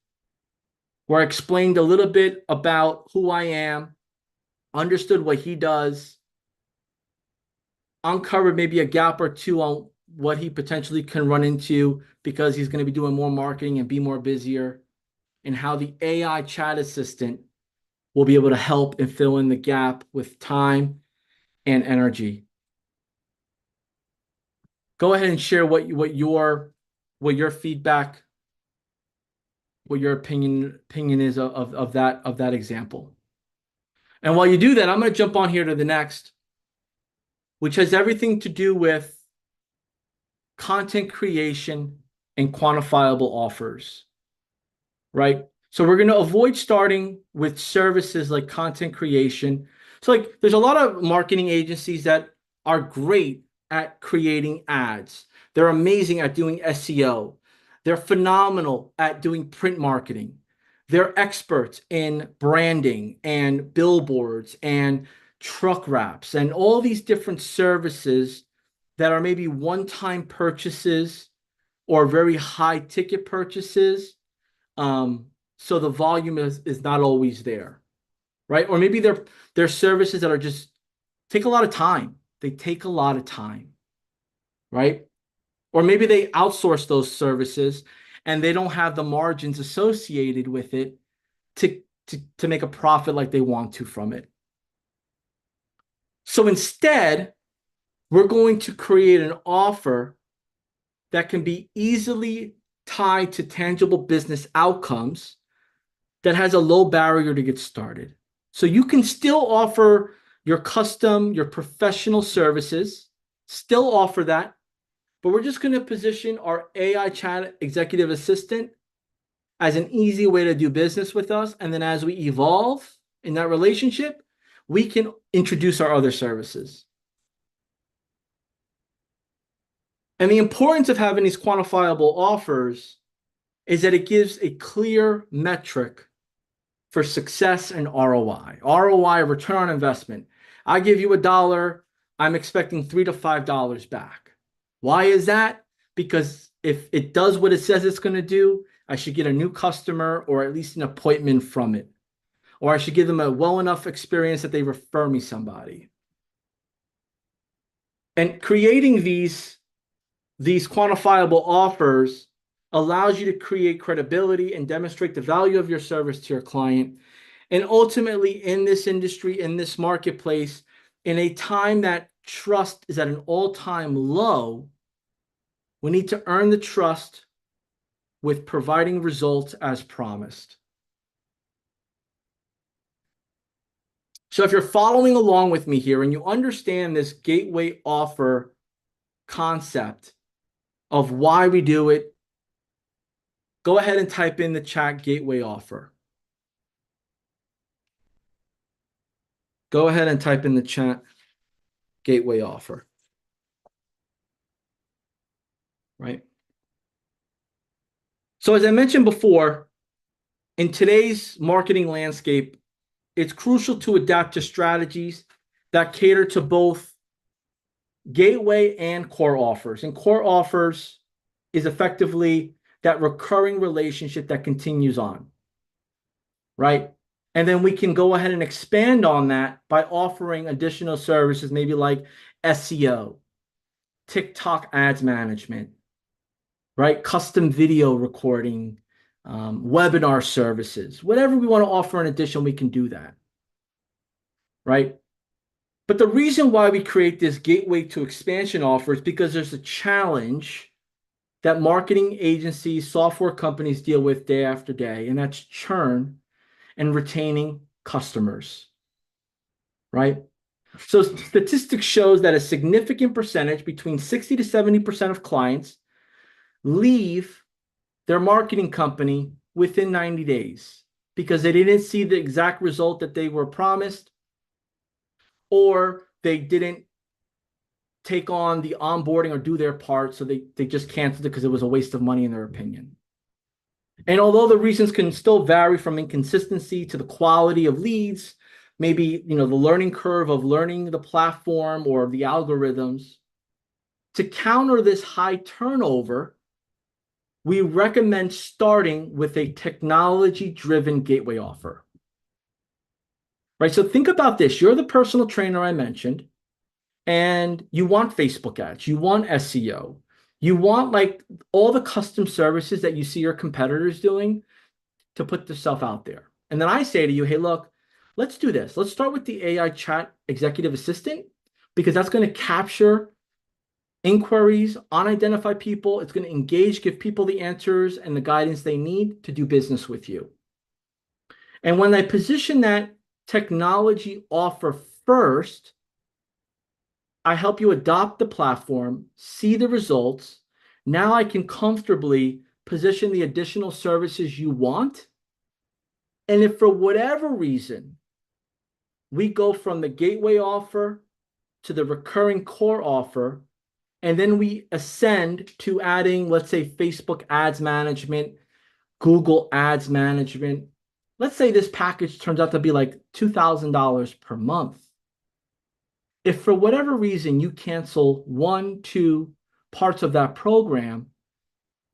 Where I explained a little bit about who I am, understood what he does, uncovered maybe a gap or two on what he potentially can run into because he's going to be doing more marketing and be more busier, and how the AI chat assistant will be able to help and fill in the gap with time and energy. Go ahead and share what your feedback, what your opinion is of that example. And while you do that, I'm going to jump on here to the next, which has everything to do with content creation and quantifiable offers, right? So we're going to avoid starting with services like content creation. So like there's a lot of marketing agencies that are great at creating ads. They're amazing at doing SEO. They're phenomenal at doing print marketing. They're experts in branding and billboards and truck wraps and all these different services that are maybe one-time purchases or very high ticket purchases. So the volume is not always there, right? Or maybe they're services that are just take a lot of time. They take a lot of time, right? Or maybe they outsource those services and they don't have the margins associated with it to make a profit like they want to from it. So instead, we're going to create an offer that can be easily tied to tangible business outcomes that has a low barrier to get started. So you can still offer your custom, your professional services, still offer that, but we're just going to position our AI chat executive assistant as an easy way to do business with us. And then as we evolve in that relationship, we can introduce our other services. And the importance of having these quantifiable offers is that it gives a clear metric for success and ROI. ROI, return on investment. I give you $1, I'm expecting $3 to $5 back. Why is that? Because if it does what it says it's going to do, I should get a new customer or at least an appointment from it. Or I should give them a well enough experience that they refer me somebody. And creating these quantifiable offers allows you to create credibility and demonstrate the value of your service to your client. And ultimately, in this industry, in this marketplace, in a time that trust is at an all-time low, we need to earn the trust with providing results as promised. So if you're following along with me here and you understand this gateway offer concept of why we do it, go ahead and type in the chat gateway offer. Go ahead and type in the chat gateway offer. Right? So as I mentioned before, in today's marketing landscape, it's crucial to adapt to strategies that cater to both gateway and core offers. And core offers is effectively that recurring relationship that continues on, right? And then we can go ahead and expand on that by offering additional services, maybe like SEO, TikTok ads management, right? Custom video recording, webinar services, whatever we want to offer in addition, we can do that, right? But the reason why we create this gateway to expansion offer is because there's a challenge that marketing agencies, software companies deal with day after day, and that's churn and retaining customers, right? So statistics shows that a significant percentage, between 60 to 70% of clients, leave their marketing company within 90 days because they didn't see the exact result that they were promised, or they didn't take on the onboarding or do their part, so they just canceled it because it was a waste of money in their opinion. And although the reasons can still vary from inconsistency to the quality of leads, maybe the learning curve of learning the platform or the algorithms, to counter this high turnover, we recommend starting with a technology-driven gateway offer. Right? So think about this. You're the personal trainer I mentioned, and you want Facebook ads, you want SEO, you want like all the custom services that you see your competitors doing to put yourself out there. And then I say to you, hey, look, let's do this. Let's start with the AI chat executive assistant, because that's going to capture inquiries, unidentify people. It's going to engage, give people the answers and the guidance they need to do business with you. And when I position that technology offer first, I help you adopt the platform, see the results. Now I can comfortably position the additional services you want. And if for whatever reason we go from the gateway offer to the recurring core offer, and then we ascend to adding, let's say, Facebook ads management, Google ads management. Let's say this package turns out to be like $2,000 per month. If for whatever reason you cancel 1, 2 parts of that program,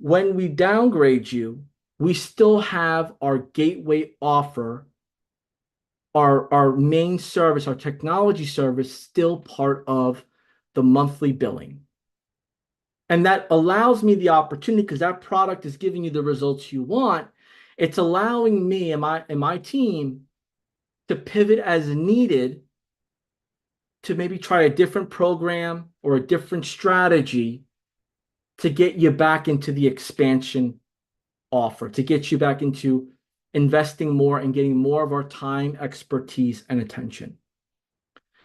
when we downgrade you, we still have our gateway offer, our main service, our technology service, still part of the monthly billing. And that allows me the opportunity, because that product is giving you the results you want. It's allowing me and my team to pivot as needed to maybe try a different program or a different strategy to get you back into the expansion offer, to get you back into investing more and getting more of our time, expertise, and attention.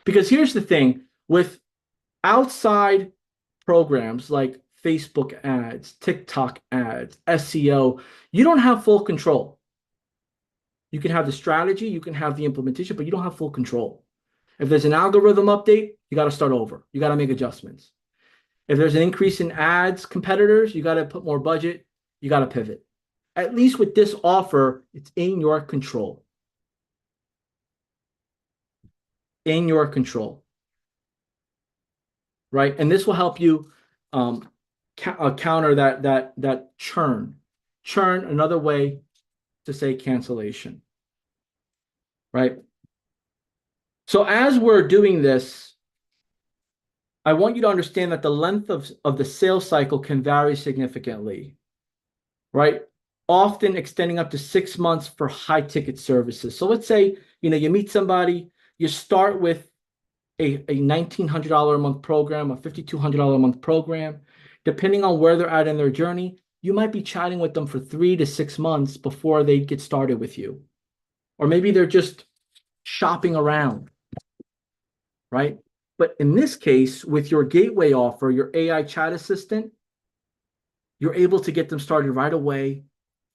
Because here's the thing, with outside programs like Facebook ads, TikTok ads, SEO, you don't have full control. You can have the strategy, you can have the implementation, but you don't have full control. If there's an algorithm update, you got to start over. You got to make adjustments. If there's an increase in ads competitors, you got to put more budget. You got to pivot. At least with this offer, it's in your control. In your control. Right? And this will help you counter that churn. Churn, another way to say cancellation. Right? So as we're doing this, I want you to understand that the length of the sales cycle can vary significantly, right? Often extending up to 6 months for high ticket services. So let's say, you meet somebody, you start with a $1,900 a month program, a $5,200 a month program. Depending on where they're at in their journey, you might be chatting with them for 3 to 6 months before they get started with you. Or maybe they're just shopping around, right? But in this case, with your gateway offer, your AI chat assistant, you're able to get them started right away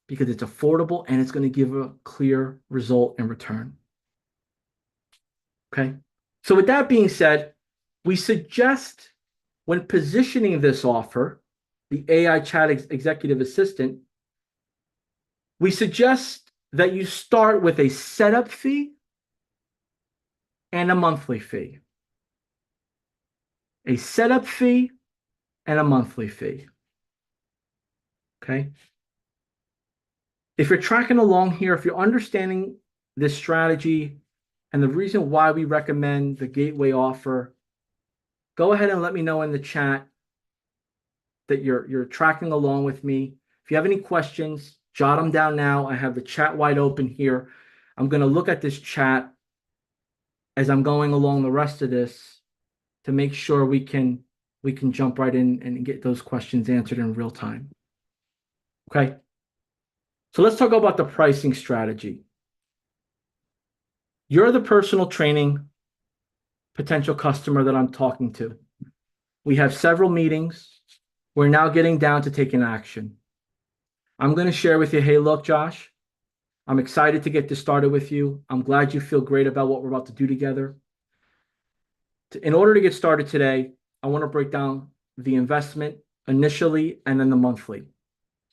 because it's affordable and it's going to give a clear result in return. Okay. So with that being said, we suggest when positioning this offer, the AI chat executive assistant, we suggest that you start with a setup fee and a monthly fee. A setup fee and a monthly fee. Okay. If you're tracking along here, if you're understanding this strategy and the reason why we recommend the gateway offer, go ahead and let me know in the chat that you're tracking along with me. If you have any questions, jot them down now. I have the chat wide open here. I'm going to look at this chat as I'm going along the rest of this to make sure we can jump right in and get those questions answered in real time. Okay. So let's talk about the pricing strategy. You're the personal training potential customer that I'm talking to. We have several meetings. We're now getting down to taking action. I'm going to share with you, hey, look, Josh, I'm excited to get this started with you. I'm glad you feel great about what we're about to do together. In order to get started today, I want to break down the investment initially and then the monthly,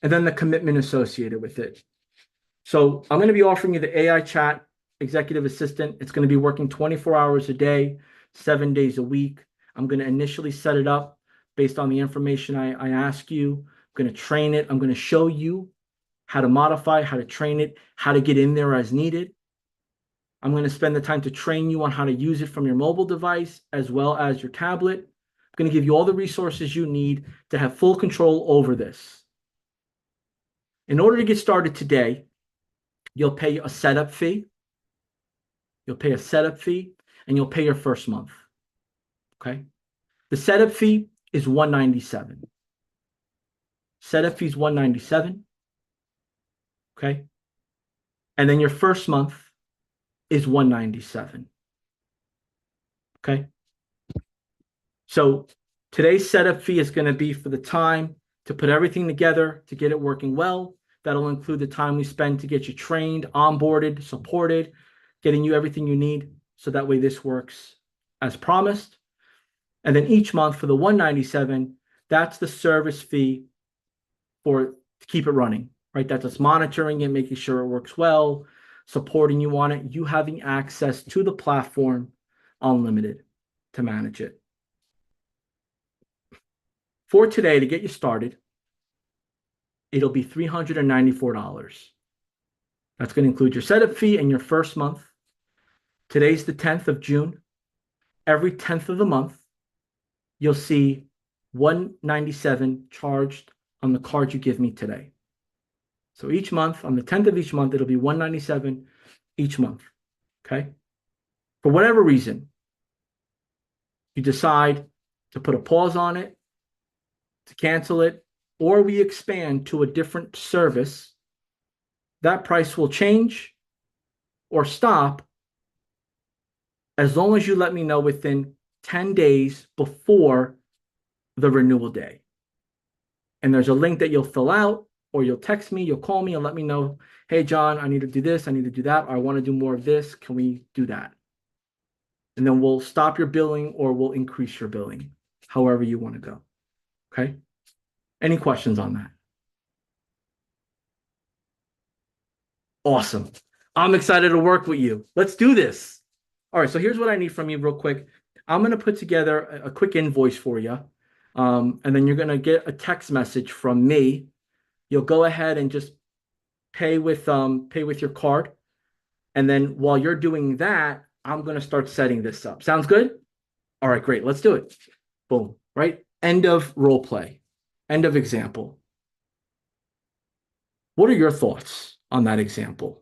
and then the commitment associated with it. So I'm going to be offering you the AI chat executive assistant. It's going to be working 24 hours a day, 7 days a week. I'm going to initially set it up based on the information I ask you. I'm going to train it. I'm going to show you how to modify, how to train it, how to get in there as needed. I'm going to spend the time to train you on how to use it from your mobile device as well as your tablet. I'm going to give you all the resources you need to have full control over this. In order to get started today, you'll pay a setup fee. You'll pay a setup fee and you'll pay your first month. Okay. The setup fee is $197. Setup fee is $197. Okay. And then your first month is $197. Okay. So today's setup fee is going to be for the time to put everything together to get it working well. That'll include the time we spend to get you trained, onboarded, supported, getting you everything you need. So that way this works as promised. And then each month for the $197, that's the service fee to keep it running, right? That's us monitoring it, making sure it works well, supporting you on it, you having access to the platform unlimited to manage it. For today, to get you started, it'll be $394. That's going to include your setup fee and your first month. Today's the 10th of June. Every 10th of the month, you'll see $197 charged on the card you give me today. So each month, on the 10th of each month, it'll be $197 each month. Okay? For whatever reason, you decide to put a pause on it, to cancel it, or we expand to a different service, that price will change or stop as long as you let me know within 10 days before the renewal day. And there's a link that you'll fill out, or you'll text me, you'll call me and let me know, hey, John, I need to do this, I need to do that, or I want to do more of this. Can we do that? and then we'll stop your billing or we'll increase your billing, however you want to go. Okay. Any questions on that? Awesome. I'm excited to work with you. Let's do this. All right. So here's what I need from you real quick. I'm going to put together a quick invoice for you. And then you're going to get a text message from me. You'll go ahead and just pay with your card. And then while you're doing that, I'm going to start setting this up. Sounds good? All right, great. Let's do it. Boom. Right? End of role play. End of example. What are your thoughts on that example?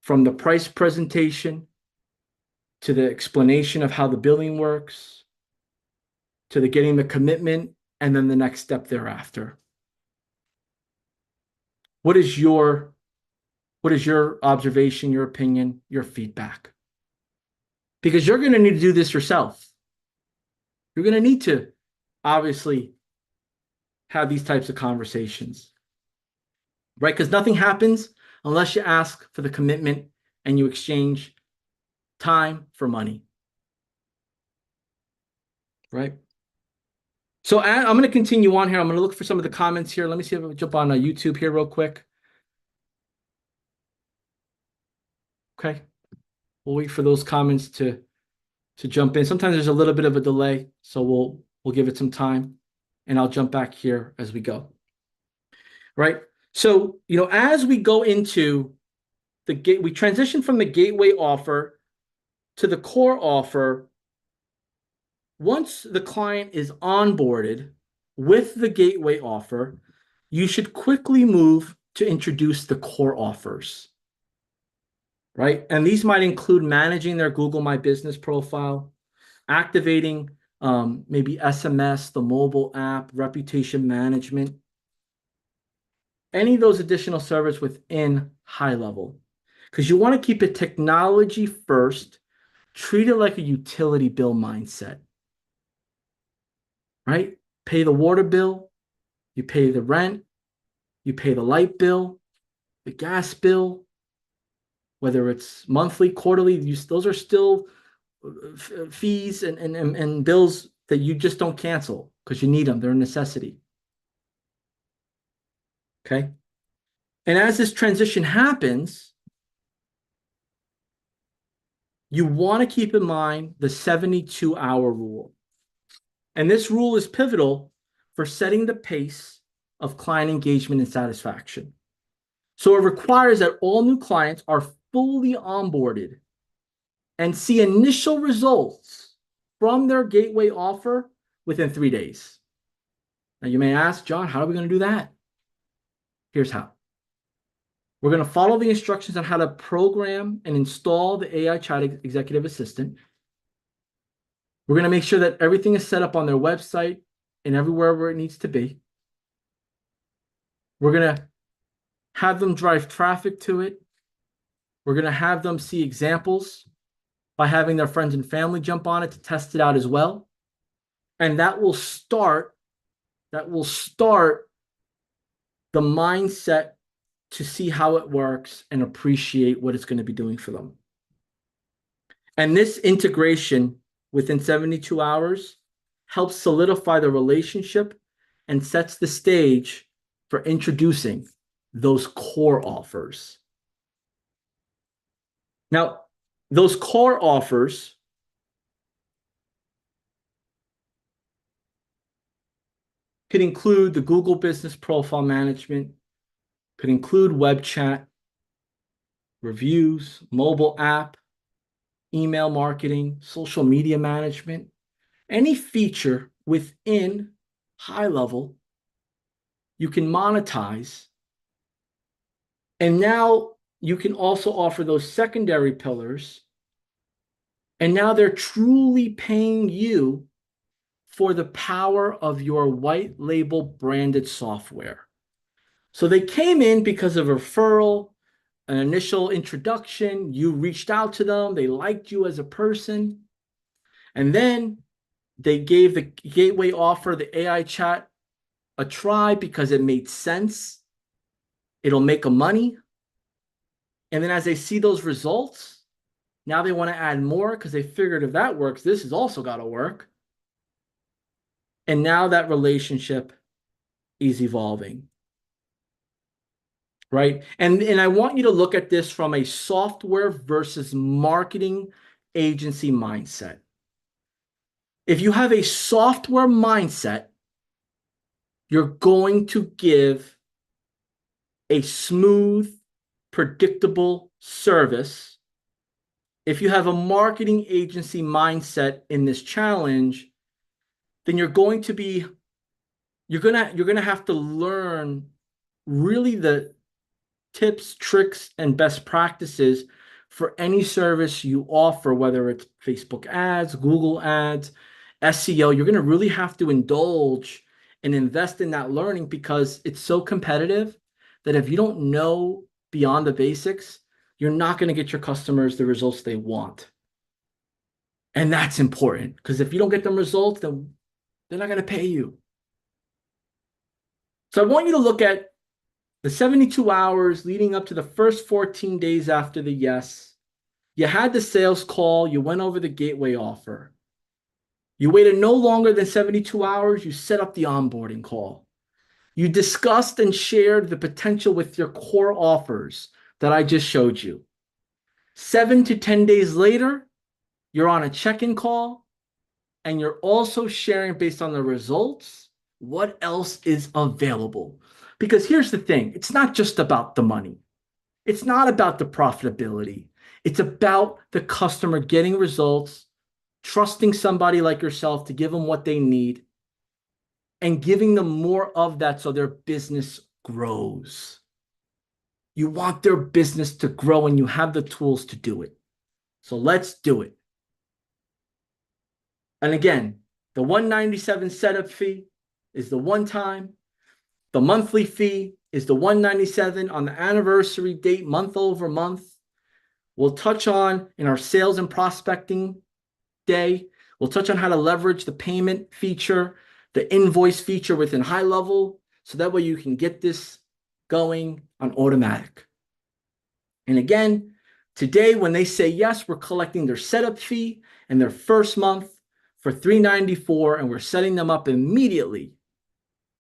From the price presentation to the explanation of how the billing works, to the getting the commitment, and then the next step thereafter. What is your observation, your opinion, your feedback? Because you're going to need to do this yourself. You're going to need to obviously have these types of conversations, right? Because nothing happens unless you ask for the commitment and you exchange time for money, right? So I'm going to continue on here. I'm going to look for some of the comments here. Let me see if I can jump on YouTube here real quick. Okay. We'll wait for those comments to jump in. Sometimes there's a little bit of a delay, so we'll give it some time, and I'll jump back here as we go. Right? So, as we go into we transition from the gateway offer to the core offer. Once the client is onboarded with the gateway offer, you should quickly move to introduce the core offers, right? And these might include managing their Google My Business profile, activating maybe SMS, the mobile app, reputation management, any of those additional services within high level. Because you want to keep it technology first, treat it like a utility bill mindset. Right? Pay the water bill, you pay the rent, you pay the light bill, the gas bill, whether it's monthly, quarterly, those are still fees and bills that you just don't cancel because you need them. They're a necessity. Okay? And as this transition happens, you want to keep in mind the 72-hour rule. And this rule is pivotal for setting the pace of client engagement and satisfaction. So it requires that all new clients are fully onboarded and see initial results from their gateway offer within 3 days. Now you may ask, John, how are we going to do that? Here's how. We're going to follow the instructions on how to program and install the AI Chat Executive Assistant. We're going to make sure that everything is set up on their website and everywhere where it needs to be. We're going to have them drive traffic to it. We're going to have them see examples by having their friends and family jump on it to test it out as well. And that will start the mindset to see how it works and appreciate what it's going to be doing for them. And this integration within 72 hours helps solidify the relationship and sets the stage for introducing those core offers. Now, those core offers could include the Google Business Profile Management, could include web chat, reviews, mobile app, email marketing, social media management, any feature within high level you can monetize. And now you can also offer those secondary pillars. And now they're truly paying you for the power of your white label branded software. So they came in because of a referral, an initial introduction. You reached out to them. They liked you as a person. And then they gave the gateway offer, the AI chat, a try because it made sense. It'll make them money. And then as they see those results, Now they want to add more because they figured if that works, this has also got to work. And now that relationship is evolving, right? And I want you to look at this from a software versus marketing agency mindset. If you have a software mindset, you're going to give a smooth, predictable service. If you have a marketing agency mindset in this challenge, then you're going to have to learn really the tips, tricks, and best practices for any service you offer, whether it's Facebook ads, Google ads, SEO. You're going to really have to indulge and invest in that learning because it's so competitive that if you don't know beyond the basics, you're not going to get your customers the results they want. And that's important because if you don't get them results, then they're not going to pay you. So I want you to look at the 72 hours leading up to the first 14 days after the yes. You had the sales call. You went over the gateway offer. You waited no longer than 72 hours. You set up the onboarding call. You discussed and shared the potential with your core offers that I just showed you. 7 to 10 days later, you're on a check-in call, and you're also sharing based on the results what else is available. Because here's the thing, it's not just about the money. It's not about the profitability. It's about the customer getting results, trusting somebody like yourself to give them what they need, and giving them more of that so their business grows. You want their business to grow and you have the tools to do it. So let's do it. And again, the $197 setup fee is the one time. The monthly fee is the $197 on the anniversary date, month over month. We'll touch on in our sales and prospecting day. We'll touch on how to leverage the payment feature, the invoice feature within High Level, so that way you can get this going on automatic. And again, today when they say yes, we're collecting their setup fee and their first month for $394, and we're setting them up immediately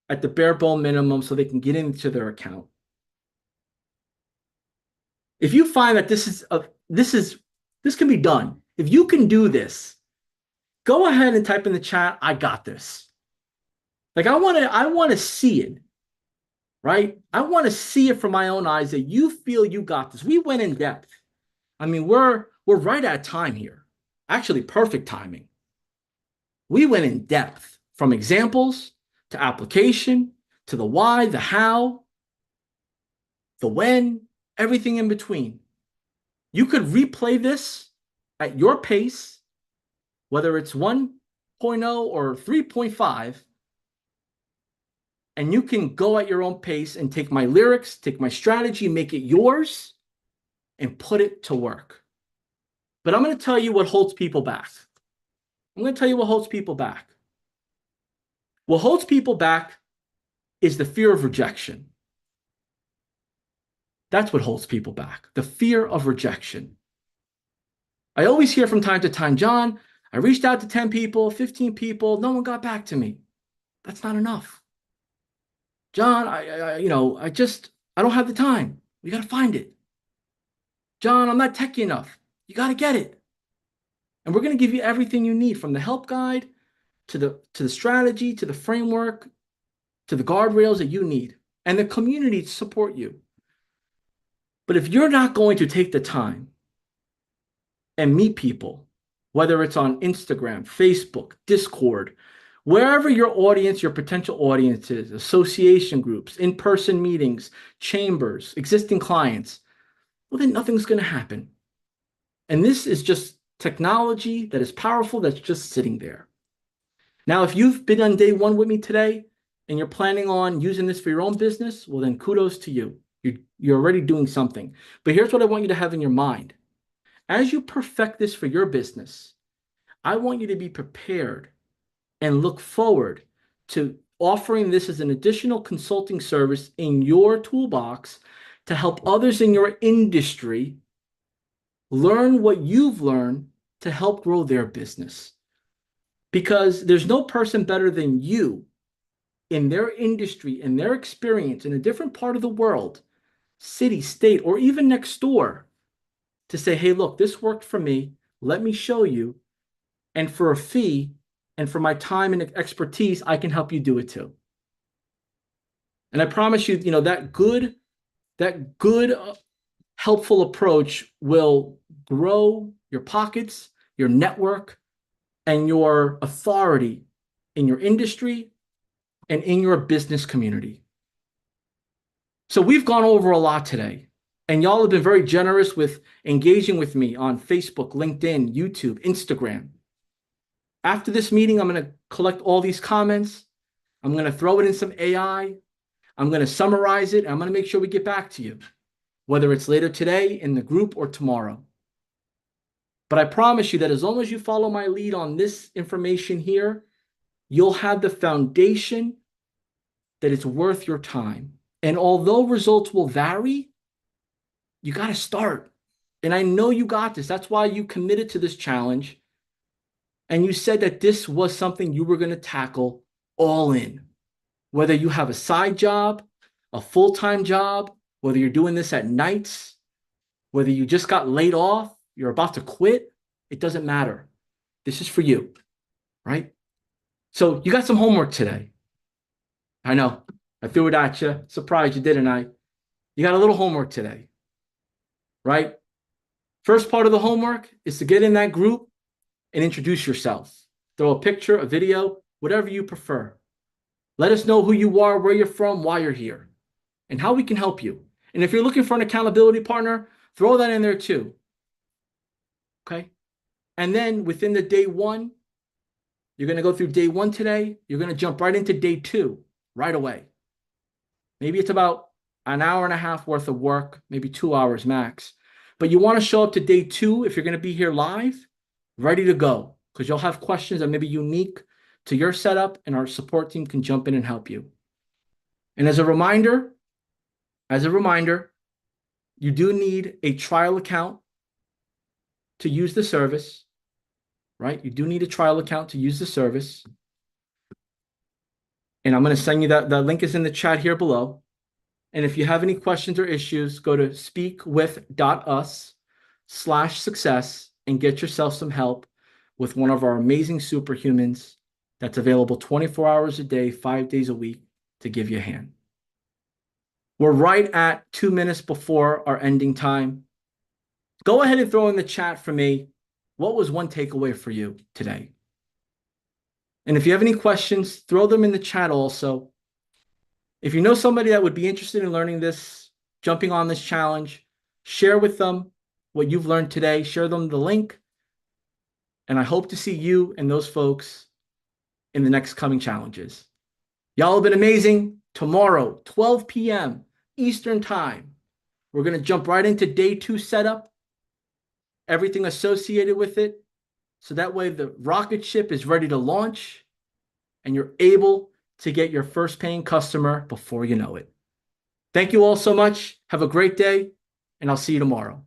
at the bare bone minimum so they can get into their account. If you find that this can be done, if you can do this, go ahead and type in the chat, I got this. Like I want to see it, right? I want to see it from my own eyes that you feel you got this. We went in depth. I mean, we're right at time here. Actually, perfect timing. We went in depth from examples to application to the why, the how, the when, everything in between. You could replay this at your pace, whether it's 1.0 or 3.5, and you can go at your own pace and take my lyrics, take my strategy, make it yours, and put it to work. But I'm going to tell you what holds people back. I'm going to tell you what holds people back. What holds people back is the fear of rejection. That's what holds people back, the fear of rejection. I always hear from time to time, John, I reached out to 10 people, 15 people, no one got back to me. That's not enough. John, I don't have the time. We got to find it. John, I'm not techy enough. You got to get it. And we're going to give you everything you need, from the help guide to the strategy, to the framework, to the guardrails that you need, and the community to support you. But if you're not going to take the time and meet people, whether it's on Instagram, Facebook, Discord, wherever your audience, your potential audience is, association groups, in-person meetings, chambers, existing clients, well, then nothing's going to happen. And this is just technology that is powerful that's just sitting there. Now, if you've been on day one with me today and you're planning on using this for your own business, well, then kudos to you. You're already doing something. But here's what I want you to have in your mind. As you perfect this for your business, I want you to be prepared and look forward to offering this as an additional consulting service in your toolbox to help others in your industry learn what you've learned to help grow their business. Because there's no person better than you in their industry, in their experience in a different part of the world, city, state, or even next door, to say, hey, look, this worked for me. Let me show you. And for a fee and for my time and expertise, I can help you do it too. And I promise you, that good, helpful approach will grow your pockets, your network, and your authority in your industry and in your business community. So we've gone over a lot today, and y'all have been very generous with engaging with me on Facebook, LinkedIn, YouTube, Instagram. After this meeting, I'm going to collect all these comments. I'm going to throw it in some AI. I'm going to summarize it. I'm going to make sure we get back to you, whether it's later today in the group or tomorrow. But I promise you that as long as you follow my lead on this information here, you'll have the foundation that it's worth your time. And although results will vary, you got to start. And I know you got this. That's why you committed to this challenge. And you said that this was something you were going to tackle all in. Whether you have a side job, a full-time job, whether you're doing this at nights, whether you just got laid off, you're about to quit, it doesn't matter. This is for you, right? So you got some homework today. I know, I threw it at you. Surprised you, didn't I? You got a little homework today, right? First part of the homework is to get in that group and introduce yourself. Throw a picture, a video, whatever you prefer. Let us know who you are, where you're from, why you're here, and how we can help you. And if you're looking for an accountability partner, throw that in there too. Okay? And then within the day one, you're going to go through day one today. You're going to jump right into day two right away. Maybe it's about an hour and a half worth of work, maybe 2 hours max. But you want to show up to day two if you're going to be here live, ready to go, because you'll have questions that may be unique to your setup, and our support team can jump in and help you. And as a reminder, you do need a trial account to use the service, right? You do need a trial account to use the service. And I'm going to send you that. The link is in the chat here below. And if you have any questions or issues, go to speakwith.us/success and get yourself some help with one of our amazing superhumans that's available 24 hours a day, 5 days a week to give you a hand. We're right at 2 minutes before our ending time. Go ahead and throw in the chat for me, what was one takeaway for you today? And if you have any questions, throw them in the chat also. If you know somebody that would be interested in learning this, jumping on this challenge, share with them what you've learned today. Share them the link. And I hope to see you and those folks in the next coming challenges. Y'all have been amazing. Tomorrow, 12 p.m. Eastern Time, we're going to jump right into day two setup, everything associated with it. So that way the rocket ship is ready to launch and you're able to get your first paying customer before you know it. Thank you all so much. Have a great day, and I'll see you tomorrow.